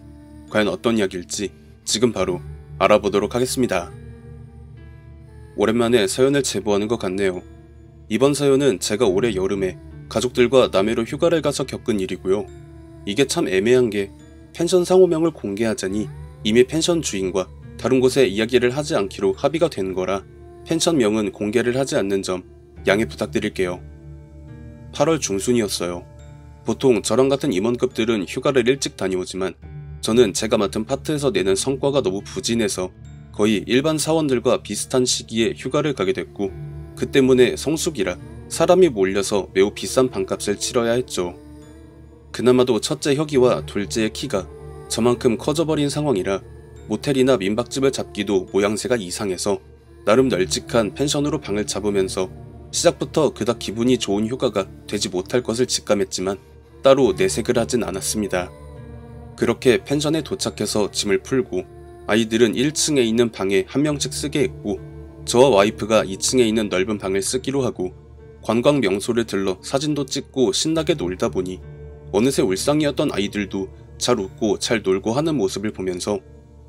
과연 어떤 이야기일지 지금 바로 알아보도록 하겠습니다. 오랜만에 사연을 제보하는 것 같네요. 이번 사연은 제가 올해 여름에 가족들과 남해로 휴가를 가서 겪은 일이고요. 이게 참 애매한 게 펜션 상호명을 공개하자니 이미 펜션 주인과 다른 곳에 이야기를 하지 않기로 합의가 된 거라 펜션명은 공개를 하지 않는 점 양해 부탁드릴게요. 8월 중순이었어요. 보통 저랑 같은 임원급들은 휴가를 일찍 다녀오지만 저는 제가 맡은 파트에서 내는 성과가 너무 부진해서 거의 일반 사원들과 비슷한 시기에 휴가를 가게 됐고, 그 때문에 성수기라 사람이 몰려서 매우 비싼 방값을 치러야 했죠. 그나마도 첫째 혁이와 둘째의 키가 저만큼 커져버린 상황이라 모텔이나 민박집을 잡기도 모양새가 이상해서 나름 널찍한 펜션으로 방을 잡으면서 시작부터 그닥 기분이 좋은 휴가가 되지 못할 것을 직감했지만 따로 내색을 하진 않았습니다. 그렇게 펜션에 도착해서 짐을 풀고 아이들은 1층에 있는 방에 한 명씩 쓰게 했고, 저와 와이프가 2층에 있는 넓은 방을 쓰기로 하고 관광 명소를 들러 사진도 찍고 신나게 놀다 보니 어느새 울상이었던 아이들도 잘 웃고 잘 놀고 하는 모습을 보면서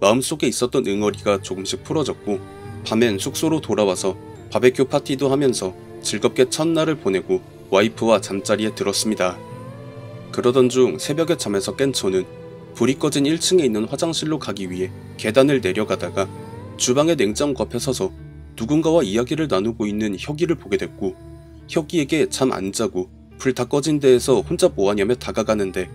마음속에 있었던 응어리가 조금씩 풀어졌고, 밤엔 숙소로 돌아와서 바베큐 파티도 하면서 즐겁게 첫날을 보내고 와이프와 잠자리에 들었습니다. 그러던 중 새벽에 잠에서 깬 저는 불이 꺼진 1층에 있는 화장실로 가기 위해 계단을 내려가다가 주방의 냉장고 앞에 서서 누군가와 이야기를 나누고 있는 혁이를 보게 됐고, 혁이에게 잠 안 자고 불 다 꺼진 데에서 혼자 뭐하냐며 다가가는데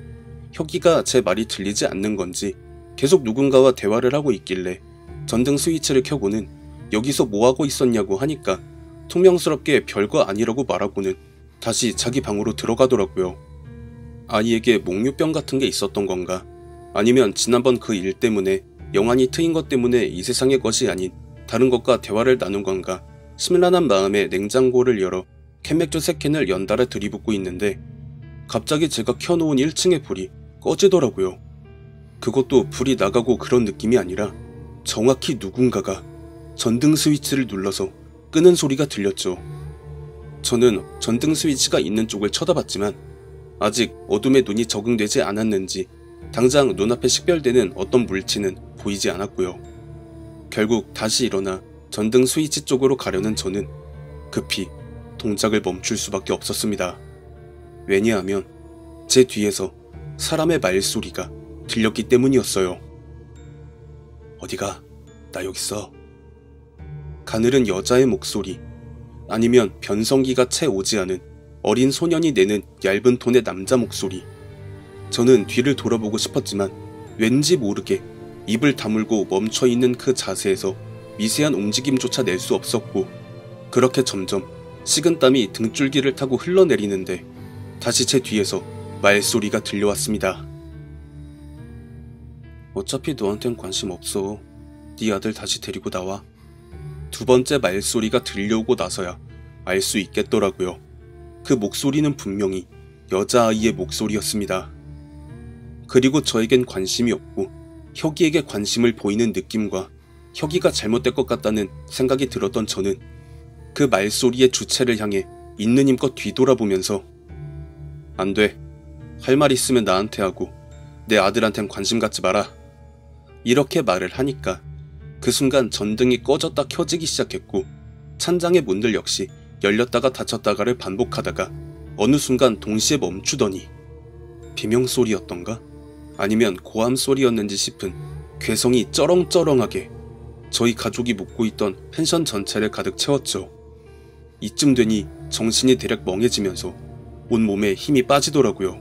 혁이가 제 말이 들리지 않는 건지 계속 누군가와 대화를 하고 있길래 전등 스위치를 켜고는 여기서 뭐하고 있었냐고 하니까 퉁명스럽게 별거 아니라고 말하고는 다시 자기 방으로 들어가더라고요. 아이에게 목류병 같은 게 있었던 건가, 아니면 지난번 그 일 때문에 영안이 트인 것 때문에 이 세상의 것이 아닌 다른 것과 대화를 나눈 건가 심란한 마음에 냉장고를 열어 캔맥주 3캔을 연달아 들이붓고 있는데 갑자기 제가 켜놓은 1층의 불이 꺼지더라고요. 그것도 불이 나가고 그런 느낌이 아니라 정확히 누군가가 전등 스위치를 눌러서 끄는 소리가 들렸죠. 저는 전등 스위치가 있는 쪽을 쳐다봤지만 아직 어둠에 눈이 적응되지 않았는지 당장 눈앞에 식별되는 어떤 물체는 보이지 않았고요. 결국 다시 일어나 전등 스위치 쪽으로 가려는 저는 급히 동작을 멈출 수밖에 없었습니다. 왜냐하면 제 뒤에서 사람의 말소리가 들렸기 때문이었어요. 어디가? 나 여기 있어. 가늘은 여자의 목소리, 아니면 변성기가 채 오지 않은 어린 소년이 내는 얇은 톤의 남자 목소리. 저는 뒤를 돌아보고 싶었지만 왠지 모르게 입을 다물고 멈춰있는 그 자세에서 미세한 움직임조차 낼 수 없었고, 그렇게 점점 식은땀이 등줄기를 타고 흘러내리는데 다시 제 뒤에서 말소리가 들려왔습니다. 어차피 너한텐 관심 없어. 네 아들 다시 데리고 나와. 두 번째 말소리가 들려오고 나서야 알 수 있겠더라고요. 그 목소리는 분명히 여자아이의 목소리였습니다. 그리고 저에겐 관심이 없고 혁이에게 관심을 보이는 느낌과 혁이가 잘못될 것 같다는 생각이 들었던 저는 그 말소리의 주체를 향해 있는 힘껏 뒤돌아보면서 안 돼. 할 말 있으면 나한테 하고 내 아들한텐 관심 갖지 마라. 이렇게 말을 하니까 그 순간 전등이 꺼졌다 켜지기 시작했고 찬장의 문들 역시 열렸다가 닫혔다가를 반복하다가 어느 순간 동시에 멈추더니 비명소리였던가? 아니면 고함소리였는지 싶은 괴성이 쩌렁쩌렁하게 저희 가족이 묵고 있던 펜션 전체를 가득 채웠죠. 이쯤 되니 정신이 대략 멍해지면서 온몸에 힘이 빠지더라고요.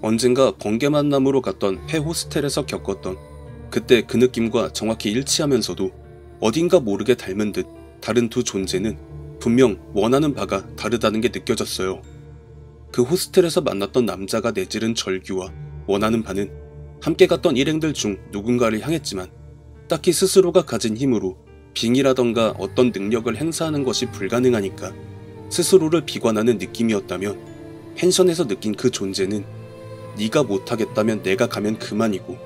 언젠가 번개 만남으로 갔던 폐 호스텔에서 겪었던 그때 그 느낌과 정확히 일치하면서도 어딘가 모르게 닮은 듯 다른 두 존재는 분명 원하는 바가 다르다는 게 느껴졌어요. 그 호스텔에서 만났던 남자가 내지른 절규와 원하는 바는 함께 갔던 일행들 중 누군가를 향했지만 딱히 스스로가 가진 힘으로 빙의라던가 어떤 능력을 행사하는 것이 불가능하니까 스스로를 비관하는 느낌이었다면, 펜션에서 느낀 그 존재는 네가 못하겠다면 내가 가면 그만이고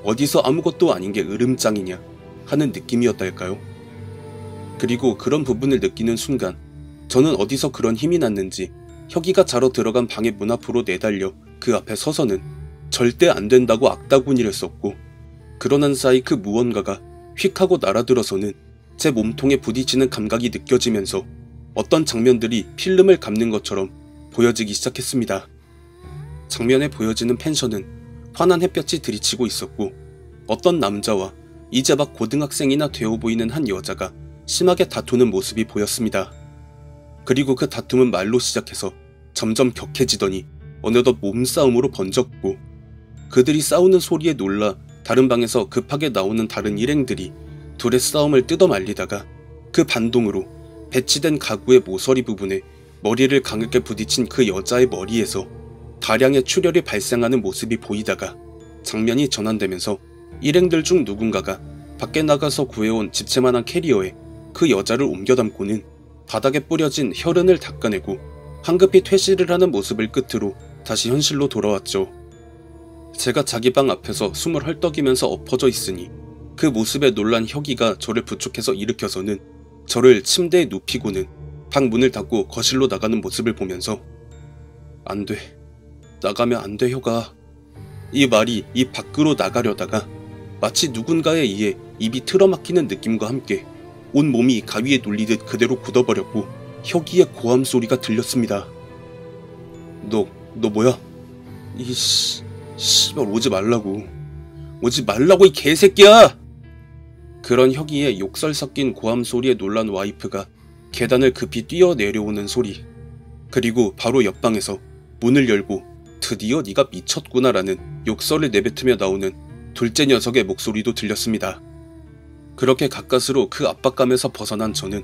어디서 아무것도 아닌 게 으름장이냐 하는 느낌이었달까요? 그리고 그런 부분을 느끼는 순간 저는 어디서 그런 힘이 났는지 혁이가 자러 들어간 방의 문 앞으로 내달려 그 앞에 서서는 절대 안 된다고 악다구니를 썼고, 그러는 사이 그 무언가가 휙 하고 날아들어서는 제 몸통에 부딪히는 감각이 느껴지면서 어떤 장면들이 필름을 감는 것처럼 보여지기 시작했습니다. 장면에 보여지는 펜션은 환한 햇볕이 들이치고 있었고 어떤 남자와 이제 막 고등학생이나 되어 보이는 한 여자가 심하게 다투는 모습이 보였습니다. 그리고 그 다툼은 말로 시작해서 점점 격해지더니 어느덧 몸싸움으로 번졌고 그들이 싸우는 소리에 놀라 다른 방에서 급하게 나오는 다른 일행들이 둘의 싸움을 뜯어말리다가 그 반동으로 배치된 가구의 모서리 부분에 머리를 강하게 부딪힌 그 여자의 머리에서 다량의 출혈이 발생하는 모습이 보이다가 장면이 전환되면서 일행들 중 누군가가 밖에 나가서 구해온 집채만한 캐리어에 그 여자를 옮겨 담고는 바닥에 뿌려진 혈흔을 닦아내고 황급히 퇴실을 하는 모습을 끝으로 다시 현실로 돌아왔죠. 제가 자기 방 앞에서 숨을 헐떡이면서 엎어져 있으니 그 모습에 놀란 혁이가 저를 부축해서 일으켜서는 저를 침대에 눕히고는 방 문을 닫고 거실로 나가는 모습을 보면서 안 돼. 나가면 안 돼, 혁아. 이 말이 입 밖으로 나가려다가 마치 누군가에 의해 입이 틀어막히는 느낌과 함께 온 몸이 가위에 눌리듯 그대로 굳어버렸고 혁이의 고함 소리가 들렸습니다. 너 뭐야? 씨발 오지 말라고. 오지 말라고 이 개새끼야! 그런 혁이의 욕설 섞인 고함 소리에 놀란 와이프가 계단을 급히 뛰어 내려오는 소리. 그리고 바로 옆방에서 문을 열고 드디어 네가 미쳤구나 라는 욕설을 내뱉으며 나오는 둘째 녀석의 목소리도 들렸습니다. 그렇게 가까스로 그 압박감에서 벗어난 저는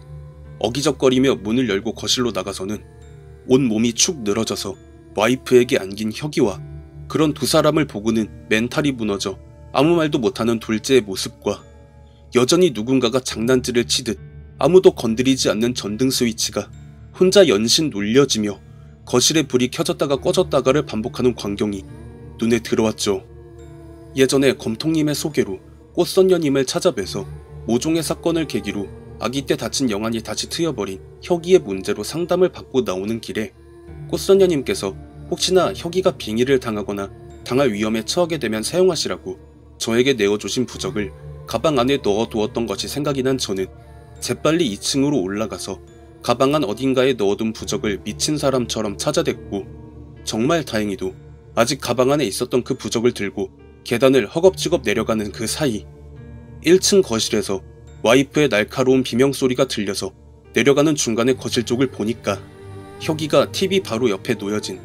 어기적거리며 문을 열고 거실로 나가서는 온 몸이 축 늘어져서 와이프에게 안긴 혁이와 그런 두 사람을 보고는 멘탈이 무너져 아무 말도 못하는 둘째의 모습과 여전히 누군가가 장난질을 치듯 아무도 건드리지 않는 전등 스위치가 혼자 연신 눌려지며 거실에 불이 켜졌다가 꺼졌다가를 반복하는 광경이 눈에 들어왔죠. 예전에 검통님의 소개로 꽃선녀님을 찾아뵈서 모종의 사건을 계기로 아기 때 다친 영안이 다시 트여버린 혁이의 문제로 상담을 받고 나오는 길에 꽃선녀님께서 혹시나 혁이가 빙의를 당하거나 당할 위험에 처하게 되면 사용하시라고 저에게 내어주신 부적을 가방 안에 넣어두었던 것이 생각이 난 저는 재빨리 2층으로 올라가서 가방 안 어딘가에 넣어둔 부적을 미친 사람처럼 찾아댔고 정말 다행히도 아직 가방 안에 있었던 그 부적을 들고 계단을 허겁지겁 내려가는 그 사이 1층 거실에서 와이프의 날카로운 비명소리가 들려서 내려가는 중간에 거실 쪽을 보니까 혁이가 TV 바로 옆에 놓여진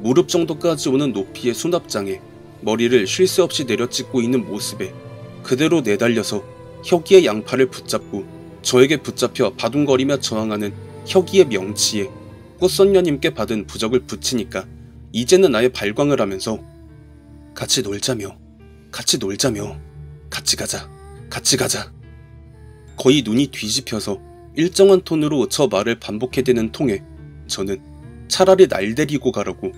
무릎 정도까지 오는 높이의 수납장에 머리를 쉴 새 없이 내려찍고 있는 모습에 그대로 내달려서 혁이의 양팔을 붙잡고 저에게 붙잡혀 바둥거리며 저항하는 혁이의 명치에 꽃선녀님께 받은 부적을 붙이니까 이제는 아예 발광을 하면서 같이 놀자며 같이 가자 거의 눈이 뒤집혀서 일정한 톤으로 저 말을 반복해대는 통에 저는 차라리 날 데리고 가라고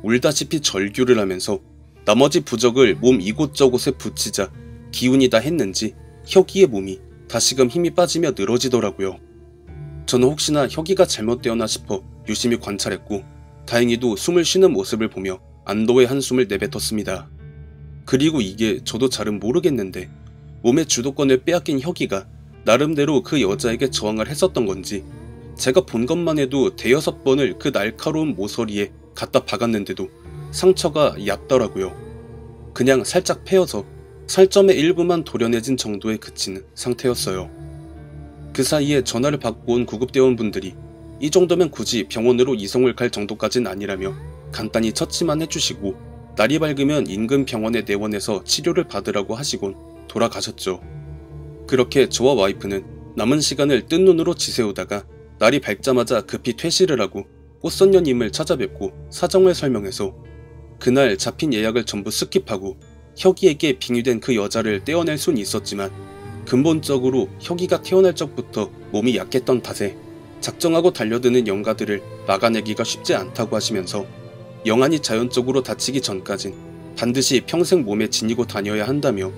울다시피 절규를 하면서 나머지 부적을 몸 이곳저곳에 붙이자 기운이 다 했는지 혁이의 몸이 다시금 힘이 빠지며 늘어지더라고요. 저는 혹시나 혁이가 잘못되었나 싶어 유심히 관찰했고 다행히도 숨을 쉬는 모습을 보며 안도의 한숨을 내뱉었습니다. 그리고 이게 저도 잘은 모르겠는데 몸의 주도권을 빼앗긴 혁이가 나름대로 그 여자에게 저항을 했었던 건지 제가 본 것만 해도 대여섯 번을 그 날카로운 모서리에 갖다 박았는데도 상처가 얕더라고요. 그냥 살짝 패여서 살점의 일부만 도려내진 정도에 그치는 상태였어요. 그 사이에 전화를 받고 온 구급대원분들이 이 정도면 굳이 병원으로 이송을 갈 정도까진 아니라며 간단히 처치만 해주시고 날이 밝으면 인근 병원에 내원해서 치료를 받으라고 하시곤 돌아가셨죠. 그렇게 저와 와이프는 남은 시간을 뜬 눈으로 지새우다가 날이 밝자마자 급히 퇴실을 하고 꽃선녀님을 찾아뵙고 사정을 설명해서 그날 잡힌 예약을 전부 스킵하고 혁이에게 빙의된 그 여자를 떼어낼 순 있었지만 근본적으로 혁이가 태어날 적부터 몸이 약했던 탓에 작정하고 달려드는 영가들을 막아내기가 쉽지 않다고 하시면서 영안이 자연적으로 다치기 전까진 반드시 평생 몸에 지니고 다녀야 한다며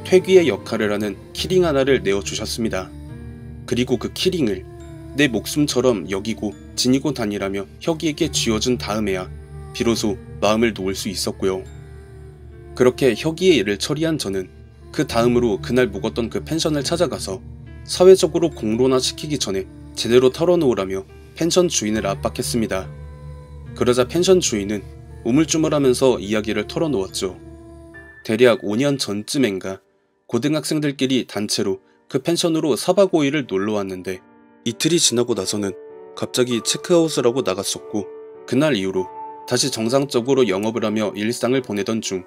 퇴귀의 역할을 하는 키링 하나를 내어주셨습니다. 그리고 그 키링을 내 목숨처럼 여기고 지니고 다니라며 혁이에게 쥐어준 다음에야 비로소 마음을 놓을 수 있었고요. 그렇게 혁이의 일을 처리한 저는 그 다음으로 그날 묵었던 그 펜션을 찾아가서 사회적으로 공론화시키기 전에 제대로 털어놓으라며 펜션 주인을 압박했습니다. 그러자 펜션 주인은 우물쭈물하면서 이야기를 털어놓았죠. 대략 5년 전쯤엔가 고등학생들끼리 단체로 그 펜션으로 4박 5일을 놀러왔는데 이틀이 지나고 나서는 갑자기 체크아웃을 하고 나갔었고, 그날 이후로 다시 정상적으로 영업을 하며 일상을 보내던 중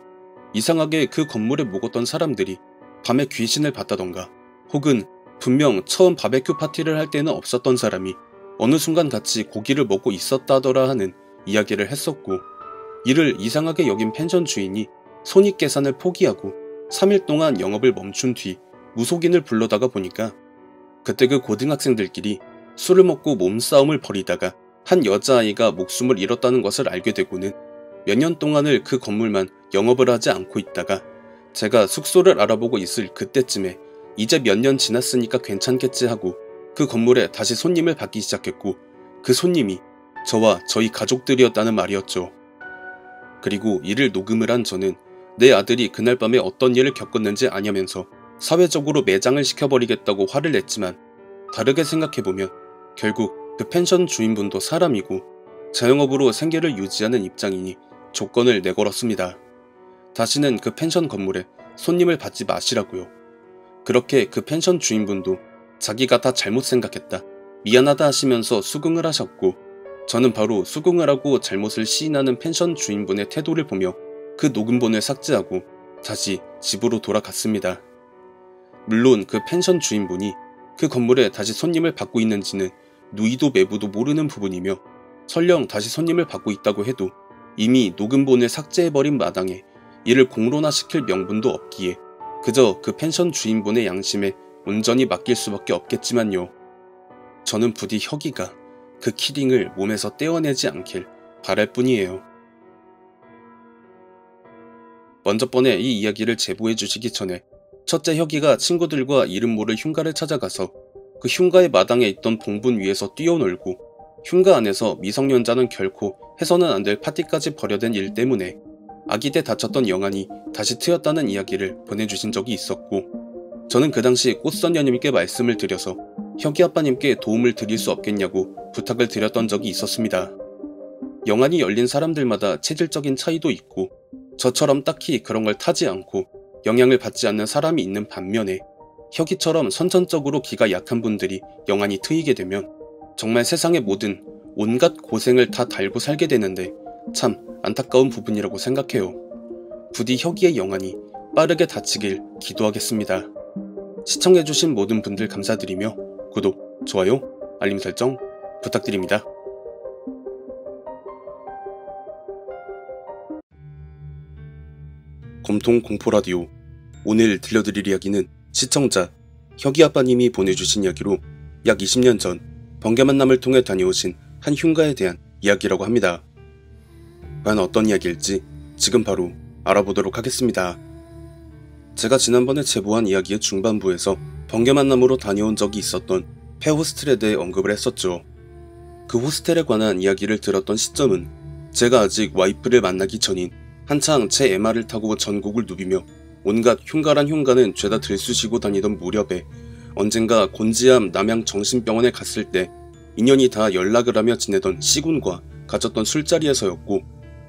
이상하게 그 건물에 묵었던 사람들이 밤에 귀신을 봤다던가, 혹은 분명 처음 바베큐 파티를 할 때는 없었던 사람이 어느 순간 같이 고기를 먹고 있었다더라 하는 이야기를 했었고, 이를 이상하게 여긴 펜션 주인이 손익계산을 포기하고 3일 동안 영업을 멈춘 뒤 무속인을 불러다가 보니까 그때 그 고등학생들끼리 술을 먹고 몸싸움을 벌이다가 한 여자아이가 목숨을 잃었다는 것을 알게 되고는 몇 년 동안을 그 건물만 영업을 하지 않고 있다가 제가 숙소를 알아보고 있을 그때쯤에 이제 몇 년 지났으니까 괜찮겠지 하고 그 건물에 다시 손님을 받기 시작했고, 그 손님이 저와 저희 가족들이었다는 말이었죠. 그리고 이를 녹음을 한 저는 내 아들이 그날 밤에 어떤 일을 겪었는지 아냐면서 사회적으로 매장을 시켜버리겠다고 화를 냈지만, 다르게 생각해보면 결국 그 펜션 주인분도 사람이고 자영업으로 생계를 유지하는 입장이니 조건을 내걸었습니다. 다시는 그 펜션 건물에 손님을 받지 마시라고요. 그렇게 그 펜션 주인분도 자기가 다 잘못 생각했다, 미안하다 하시면서 수긍을 하셨고, 저는 바로 수긍을 하고 잘못을 시인하는 펜션 주인분의 태도를 보며 그 녹음본을 삭제하고 다시 집으로 돌아갔습니다. 물론 그 펜션 주인분이 그 건물에 다시 손님을 받고 있는지는 누이도 매부도 모르는 부분이며, 설령 다시 손님을 받고 있다고 해도 이미 녹음본을 삭제해버린 마당에 이를 공론화시킬 명분도 없기에 그저 그 펜션 주인분의 양심에 온전히 맡길 수밖에 없겠지만요. 저는 부디 혁이가 그 키링을 몸에서 떼어내지 않길 바랄 뿐이에요. 먼저 번에 이 이야기를 제보해 주시기 전에 첫째 혁이가 친구들과 이름 모를 흉가를 찾아가서 그 흉가의 마당에 있던 봉분 위에서 뛰어놀고, 흉가 안에서 미성년자는 결코 해서는 안 될 파티까지 벌여댄 일 때문에 아기 때 다쳤던 영안이 다시 트였다는 이야기를 보내주신 적이 있었고, 저는 그 당시 꽃선녀님께 말씀을 드려서 혁이 아빠님께 도움을 드릴 수 없겠냐고 부탁을 드렸던 적이 있었습니다. 영안이 열린 사람들마다 체질적인 차이도 있고 저처럼 딱히 그런 걸 타지 않고 영향을 받지 않는 사람이 있는 반면에 혁이처럼 선천적으로 기가 약한 분들이 영안이 트이게 되면 정말 세상의 모든 온갖 고생을 다 달고 살게 되는데 참 안타까운 부분이라고 생각해요. 부디 혁이의 영안이 빠르게 닥치길 기도하겠습니다. 시청해주신 모든 분들 감사드리며 구독, 좋아요, 알림 설정 부탁드립니다. 검통 공포라디오. 오늘 들려드릴 이야기는 시청자 혁이 아빠님이 보내주신 이야기로 약 20년 전 번개 만남을 통해 다녀오신 한 흉가에 대한 이야기라고 합니다. 과연 어떤 이야기일지 지금 바로 알아보도록 하겠습니다. 제가 지난번에 제보한 이야기의 중반부에서 번개 만남으로 다녀온 적이 있었던 폐호스텔에 대해 언급을 했었죠. 그 호스텔에 관한 이야기를 들었던 시점은 제가 아직 와이프를 만나기 전인 한창 제 MR을 타고 전국을 누비며 온갖 흉가란 흉가는 죄다 들쑤시고 다니던 무렵에 언젠가 곤지암 남양정신병원에 갔을 때 인연이 다 연락을 하며 지내던 시군과 가졌던 술자리에서였고,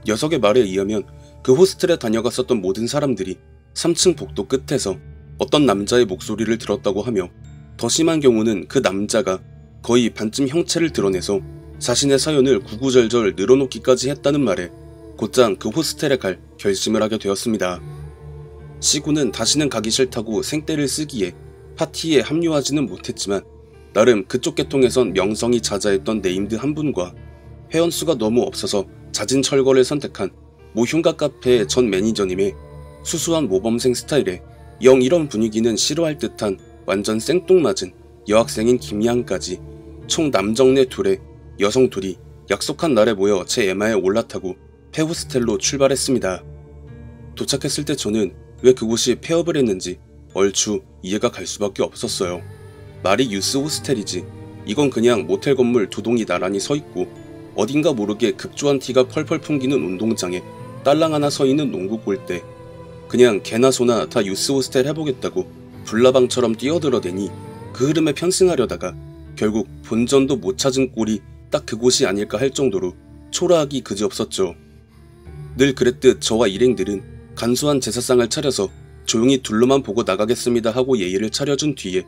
녀석의 말에 의하면 그 호스텔에 다녀갔었던 모든 사람들이 3층 복도 끝에서 어떤 남자의 목소리를 들었다고 하며, 더 심한 경우는 그 남자가 거의 반쯤 형체를 드러내서 자신의 사연을 구구절절 늘어놓기까지 했다는 말에 곧장 그 호스텔에 갈 결심을 하게 되었습니다. 시구는 다시는 가기 싫다고 생떼를 쓰기에 파티에 합류하지는 못했지만 나름 그쪽 계통에선 명성이 자자했던 네임드 한 분과 회원수가 너무 없어서 잦은 철거를 선택한 모흉가 카페의 전 매니저님의 수수한 모범생 스타일에 영 이런 분위기는 싫어할 듯한 완전 생뚱맞은 여학생인 김양까지 총 남정네 둘에 여성 둘이 약속한 날에 모여 제 에마에 올라타고 폐호스텔로 출발했습니다. 도착했을 때 저는 왜 그곳이 폐업을 했는지 얼추 이해가 갈 수밖에 없었어요. 말이 유스 호스텔이지 이건 그냥 모텔 건물 두 동이 나란히 서있고 어딘가 모르게 급조한 티가 펄펄 풍기는 운동장에 딸랑 하나 서있는 농구 골대, 그냥 개나 소나 다 유스 호스텔 해보겠다고 불나방처럼 뛰어들어대니 그 흐름에 편승하려다가 결국 본전도 못 찾은 꼴이 딱 그곳이 아닐까 할 정도로 초라하기 그지없었죠. 늘 그랬듯 저와 일행들은 간소한 제사상을 차려서 조용히 둘러만 보고 나가겠습니다 하고 예의를 차려준 뒤에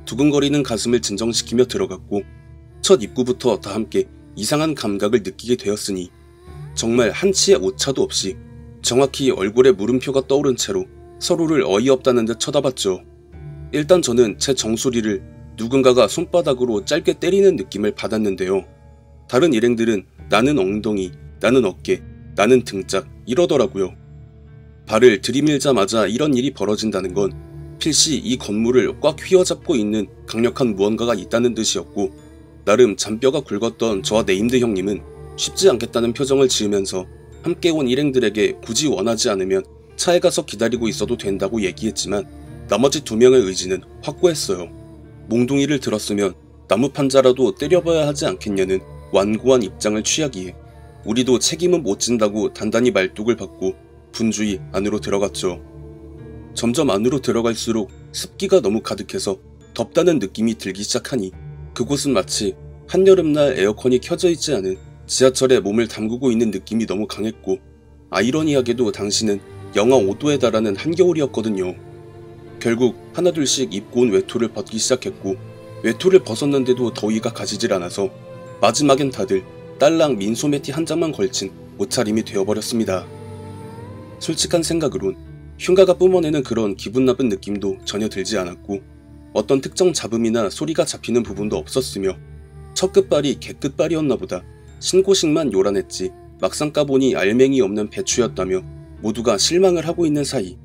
두근거리는 가슴을 진정시키며 들어갔고, 첫 입구부터 다 함께 이상한 감각을 느끼게 되었으니 정말 한치의 오차도 없이 정확히 얼굴에 물음표가 떠오른 채로 서로를 어이없다는 듯 쳐다봤죠. 일단 저는 제 정수리를 누군가가 손바닥으로 짧게 때리는 느낌을 받았는데요. 다른 일행들은 나는 엉덩이, 나는 어깨, 나는 등짝 이러더라고요. 발을 들이밀자마자 이런 일이 벌어진다는 건 필시 이 건물을 꽉 휘어잡고 있는 강력한 무언가가 있다는 뜻이었고, 나름 잔뼈가 굵었던 저와 네임드 형님은 쉽지 않겠다는 표정을 지으면서 함께 온 일행들에게 굳이 원하지 않으면 차에 가서 기다리고 있어도 된다고 얘기했지만 나머지 2명의 의지는 확고했어요. 몽둥이를 들었으면 나무판자라도 때려봐야 하지 않겠냐는 완고한 입장을 취하기에 우리도 책임은 못 진다고 단단히 말뚝을 받고 분주히 안으로 들어갔죠. 점점 안으로 들어갈수록 습기가 너무 가득해서 덥다는 느낌이 들기 시작하니 그곳은 마치 한여름날 에어컨이 켜져 있지 않은 지하철에 몸을 담그고 있는 느낌이 너무 강했고, 아이러니하게도 당시는 영하 5도에 달하는 한겨울이었거든요. 결국 하나둘씩 입고 온 외투를 벗기 시작했고, 외투를 벗었는데도 더위가 가시질 않아서 마지막엔 다들 딸랑 민소매티 한 장만 걸친 옷차림이 되어버렸습니다. 솔직한 생각으론 흉가가 뿜어내는 그런 기분 나쁜 느낌도 전혀 들지 않았고, 어떤 특정 잡음이나 소리가 잡히는 부분도 없었으며 첫 끝발이 개 끝발이었나 보다 신고식만 요란했지 막상 까보니 알맹이 없는 배추였다며 모두가 실망을 하고 있는 사이,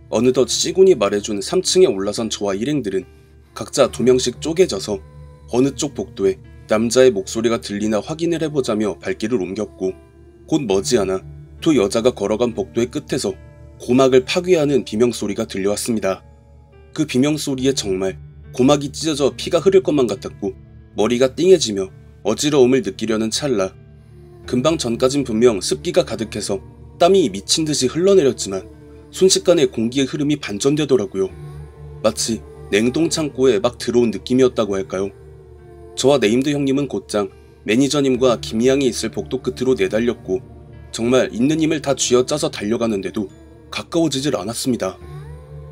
어느덧 시군이 말해준 3층에 올라선 저와 일행들은 각자 2명씩 쪼개져서 어느 쪽 복도에 남자의 목소리가 들리나 확인을 해보자며 발길을 옮겼고, 곧 머지않아 2 여자가 걸어간 복도의 끝에서 고막을 파괴하는 비명소리가 들려왔습니다. 그 비명소리에 정말 고막이 찢어져 피가 흐를 것만 같았고 머리가 띵해지며 어지러움을 느끼려는 찰나, 금방 전까진 분명 습기가 가득해서 땀이 미친듯이 흘러내렸지만 순식간에 공기의 흐름이 반전되더라고요. 마치 냉동창고에 막 들어온 느낌이었다고 할까요? 저와 네임드 형님은 곧장 매니저님과 김양이 있을 복도 끝으로 내달렸고, 정말 있는 힘을 다 쥐어짜서 달려가는데도 가까워지질 않았습니다.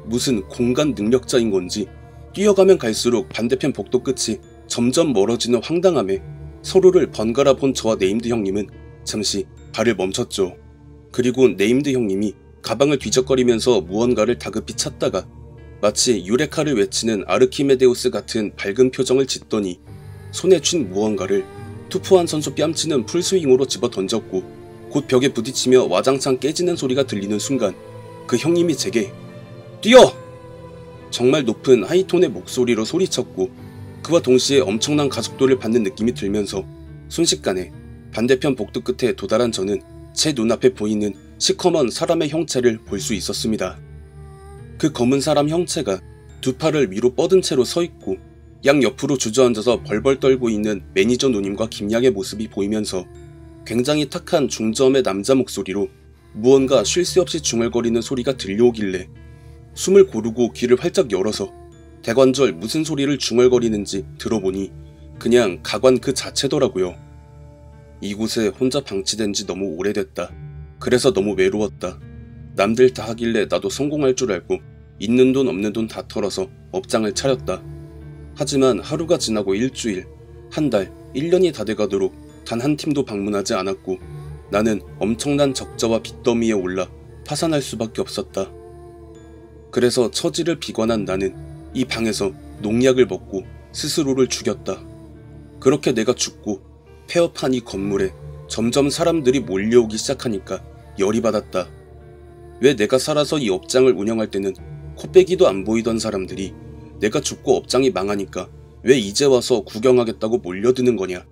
무슨 공간 능력자인 건지 뛰어가면 갈수록 반대편 복도 끝이 점점 멀어지는 황당함에 서로를 번갈아 본 저와 네임드 형님은 잠시 발을 멈췄죠. 그리고 네임드 형님이 가방을 뒤적거리면서 무언가를 다급히 찾다가 마치 유레카를 외치는 아르키메데우스 같은 밝은 표정을 짓더니 손에 쥔 무언가를 투포한 선수 뺨치는 풀스윙으로 집어 던졌고, 곧 벽에 부딪히며 와장창 깨지는 소리가 들리는 순간 그 형님이 제게 "뛰어!" 정말 높은 하이톤의 목소리로 소리쳤고, 그와 동시에 엄청난 가속도를 받는 느낌이 들면서 순식간에 반대편 복도 끝에 도달한 저는 제 눈앞에 보이는 시커먼 사람의 형체를 볼 수 있었습니다. 그 검은 사람 형체가 2 팔을 위로 뻗은 채로 서 있고 양 옆으로 주저앉아서 벌벌 떨고 있는 매니저 누님과 김양의 모습이 보이면서 굉장히 탁한 중저음의 남자 목소리로 무언가 쉴 새 없이 중얼거리는 소리가 들려오길래 숨을 고르고 귀를 활짝 열어서 대관절 무슨 소리를 중얼거리는지 들어보니 그냥 가관 그 자체더라고요. 이곳에 혼자 방치된 지 너무 오래됐다. 그래서 너무 외로웠다. 남들 다 하길래 나도 성공할 줄 알고 있는 돈 없는 돈 다 털어서 업장을 차렸다. 하지만 하루가 지나고 일주일, 한 달, 1년이 다 돼가도록 단 한 팀도 방문하지 않았고 나는 엄청난 적자와 빚더미에 올라 파산할 수밖에 없었다. 그래서 처지를 비관한 나는 이 방에서 농약을 먹고 스스로를 죽였다. 그렇게 내가 죽고 폐업한 이 건물에 점점 사람들이 몰려오기 시작하니까 열이 받았다. 왜 내가 살아서 이 업장을 운영할 때는 코빼기도 안 보이던 사람들이 내가 죽고 업장이 망하니까 왜 이제 와서 구경하겠다고 몰려드는 거냐.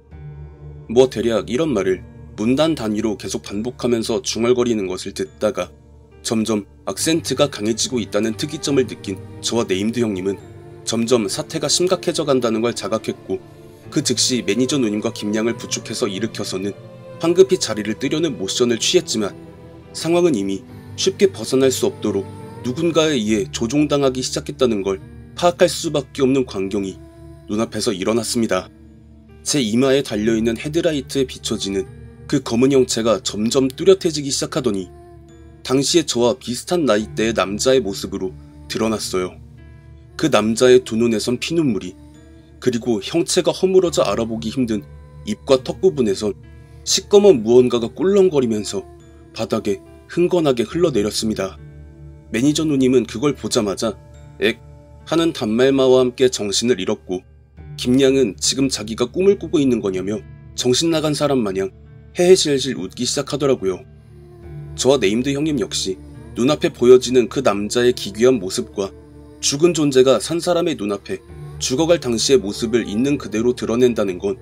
뭐 대략 이런 말을 문단 단위로 계속 반복하면서 중얼거리는 것을 듣다가 점점 악센트가 강해지고 있다는 특이점을 느낀 저와 네임드 형님은 점점 사태가 심각해져 간다는 걸 자각했고, 그 즉시 매니저 누님과 김양을 부축해서 일으켜서는 황급히 자리를 뜨려는 모션을 취했지만 상황은 이미 쉽게 벗어날 수 없도록 누군가에 의해 조종당하기 시작했다는 걸 파악할 수밖에 없는 광경이 눈앞에서 일어났습니다. 제 이마에 달려있는 헤드라이트에 비춰지는 그 검은 형체가 점점 뚜렷해지기 시작하더니 당시에 저와 비슷한 나이대의 남자의 모습으로 드러났어요. 그 남자의 두 눈에선 피눈물이, 그리고 형체가 허물어져 알아보기 힘든 입과 턱 부분에선 시꺼먼 무언가가 꿀렁거리면서 바닥에 흥건하게 흘러내렸습니다. 매니저 누님은 그걸 보자마자 액 하는 단말마와 함께 정신을 잃었고, 김양은 지금 자기가 꿈을 꾸고 있는 거냐며 정신나간 사람 마냥 헤헤실실 웃기 시작하더라고요. 저와 네임드 형님 역시 눈앞에 보여지는 그 남자의 기괴한 모습과 죽은 존재가 산 사람의 눈앞에 죽어갈 당시의 모습을 있는 그대로 드러낸다는 건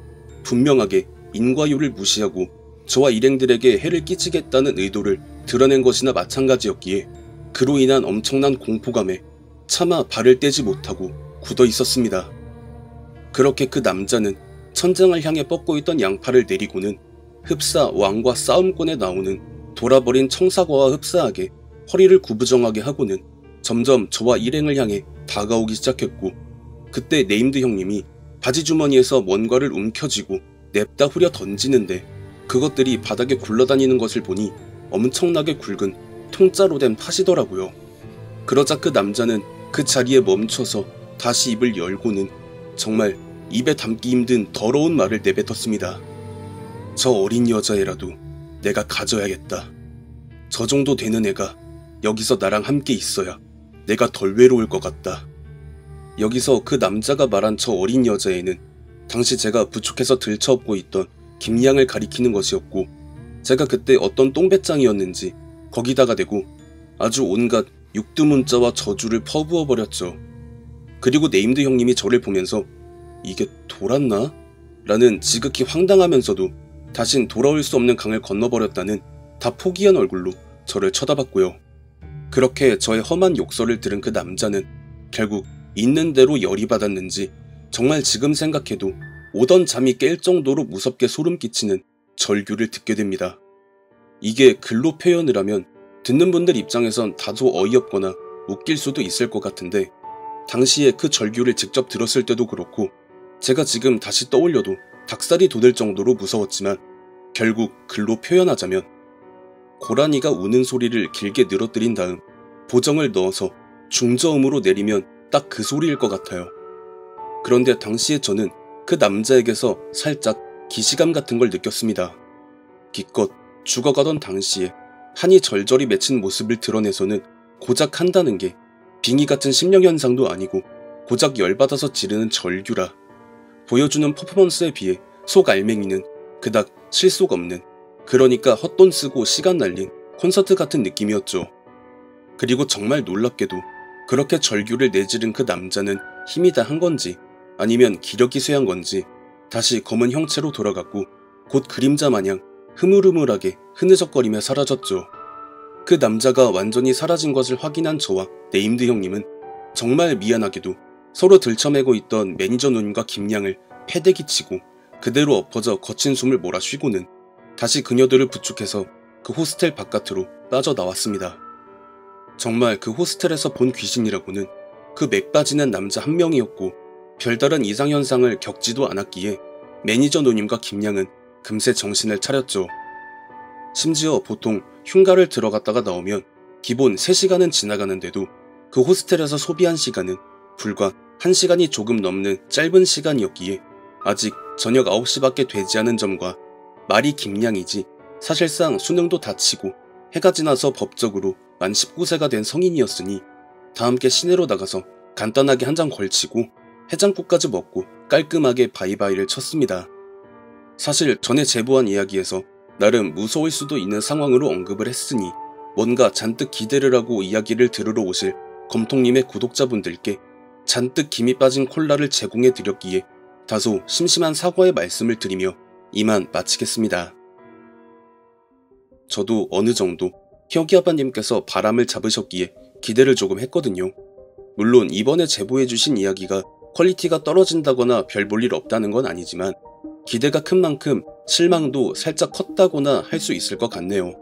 분명하게 인과요를 무시하고 저와 일행들에게 해를 끼치겠다는 의도를 드러낸 것이나 마찬가지였기에 그로 인한 엄청난 공포감에 차마 발을 떼지 못하고 굳어 있었습니다. 그렇게 그 남자는 천장을 향해 뻗고 있던 양팔을 내리고는 흡사 왕과 싸움꾼에 나오는 돌아버린 청사과와 흡사하게 허리를 구부정하게 하고는 점점 저와 일행을 향해 다가오기 시작했고, 그때 네임드 형님이 바지 주머니에서 뭔가를 움켜쥐고 냅다 후려 던지는데 그것들이 바닥에 굴러다니는 것을 보니 엄청나게 굵은 통짜로 된 팥이더라고요. 그러자 그 남자는 그 자리에 멈춰서 다시 입을 열고는 정말 입에 담기 힘든 더러운 말을 내뱉었습니다. 저 어린 여자애라도 내가 가져야겠다. 저 정도 되는 애가 여기서 나랑 함께 있어야 내가 덜 외로울 것 같다. 여기서 그 남자가 말한 저 어린 여자애는 당시 제가 부축해서 들쳐업고 있던 김양을 가리키는 것이었고, 제가 그때 어떤 똥배짱이었는지 거기다가 대고 아주 온갖 육두문자와 저주를 퍼부어버렸죠. 그리고 네임드 형님이 저를 보면서 이게 돌았나? 라는 지극히 황당하면서도 다신 돌아올 수 없는 강을 건너버렸다는 다 포기한 얼굴로 저를 쳐다봤고요. 그렇게 저의 험한 욕설을 들은 그 남자는 결국 있는 대로 열이 받았는지 정말 지금 생각해도 오던 잠이 깰 정도로 무섭게 소름 끼치는 절규를 듣게 됩니다. 이게 글로 표현을 하면 듣는 분들 입장에선 다소 어이없거나 웃길 수도 있을 것 같은데, 당시에 그 절규를 직접 들었을 때도 그렇고 제가 지금 다시 떠올려도 닭살이 돋을 정도로 무서웠지만, 결국 글로 표현하자면 고라니가 우는 소리를 길게 늘어뜨린 다음 보정을 넣어서 중저음으로 내리면 딱 그 소리일 것 같아요. 그런데 당시에 저는 그 남자에게서 살짝 기시감 같은 걸 느꼈습니다. 기껏 죽어가던 당시에 한이 절절히 맺힌 모습을 드러내서는 고작 한다는 게 빙의 같은 심령현상도 아니고 고작 열받아서 지르는 절규라. 보여주는 퍼포먼스에 비해 속 알맹이는 그닥 실속 없는, 그러니까 헛돈 쓰고 시간 날린 콘서트 같은 느낌이었죠. 그리고 정말 놀랍게도 그렇게 절규를 내지른 그 남자는 힘이 다 한 건지 아니면 기력이 쇠한 건지 다시 검은 형체로 돌아갔고 곧 그림자 마냥 흐물흐물하게 흐느적거리며 사라졌죠. 그 남자가 완전히 사라진 것을 확인한 저와 네임드 형님은 정말 미안하게도 서로 들쳐매고 있던 매니저 누님과 김양을 패대기 치고 그대로 엎어져 거친 숨을 몰아쉬고는 다시 그녀들을 부축해서 그 호스텔 바깥으로 빠져나왔습니다. 정말 그 호스텔에서 본 귀신이라고는 그 맥 빠지는 남자 한 명이었고, 별다른 이상현상을 겪지도 않았기에 매니저 누님과 김양은 금세 정신을 차렸죠. 심지어 보통 흉가를 들어갔다가 나오면 기본 3시간은 지나가는데도 그 호스텔에서 소비한 시간은 불과 1시간이 조금 넘는 짧은 시간이었기에 아직 저녁 9시밖에 되지 않은 점과 말이 김양이지 사실상 수능도 다치고 해가 지나서 법적으로 만 19세가 된 성인이었으니 다 함께 시내로 나가서 간단하게 한 잔 걸치고 해장국까지 먹고 깔끔하게 바이바이를 쳤습니다. 사실 전에 제보한 이야기에서 나름 무서울 수도 있는 상황으로 언급을 했으니 뭔가 잔뜩 기대를 하고 이야기를 들으러 오실 검통님의 구독자분들께 잔뜩 김이 빠진 콜라를 제공해 드렸기에 다소 심심한 사과의 말씀을 드리며 이만 마치겠습니다. 저도 어느 정도 혁이아바님께서 바람을 잡으셨기에 기대를 조금 했거든요. 물론 이번에 제보해주신 이야기가 퀄리티가 떨어진다거나 별 볼 일 없다는 건 아니지만 기대가 큰 만큼 실망도 살짝 컸다거나 할 수 있을 것 같네요.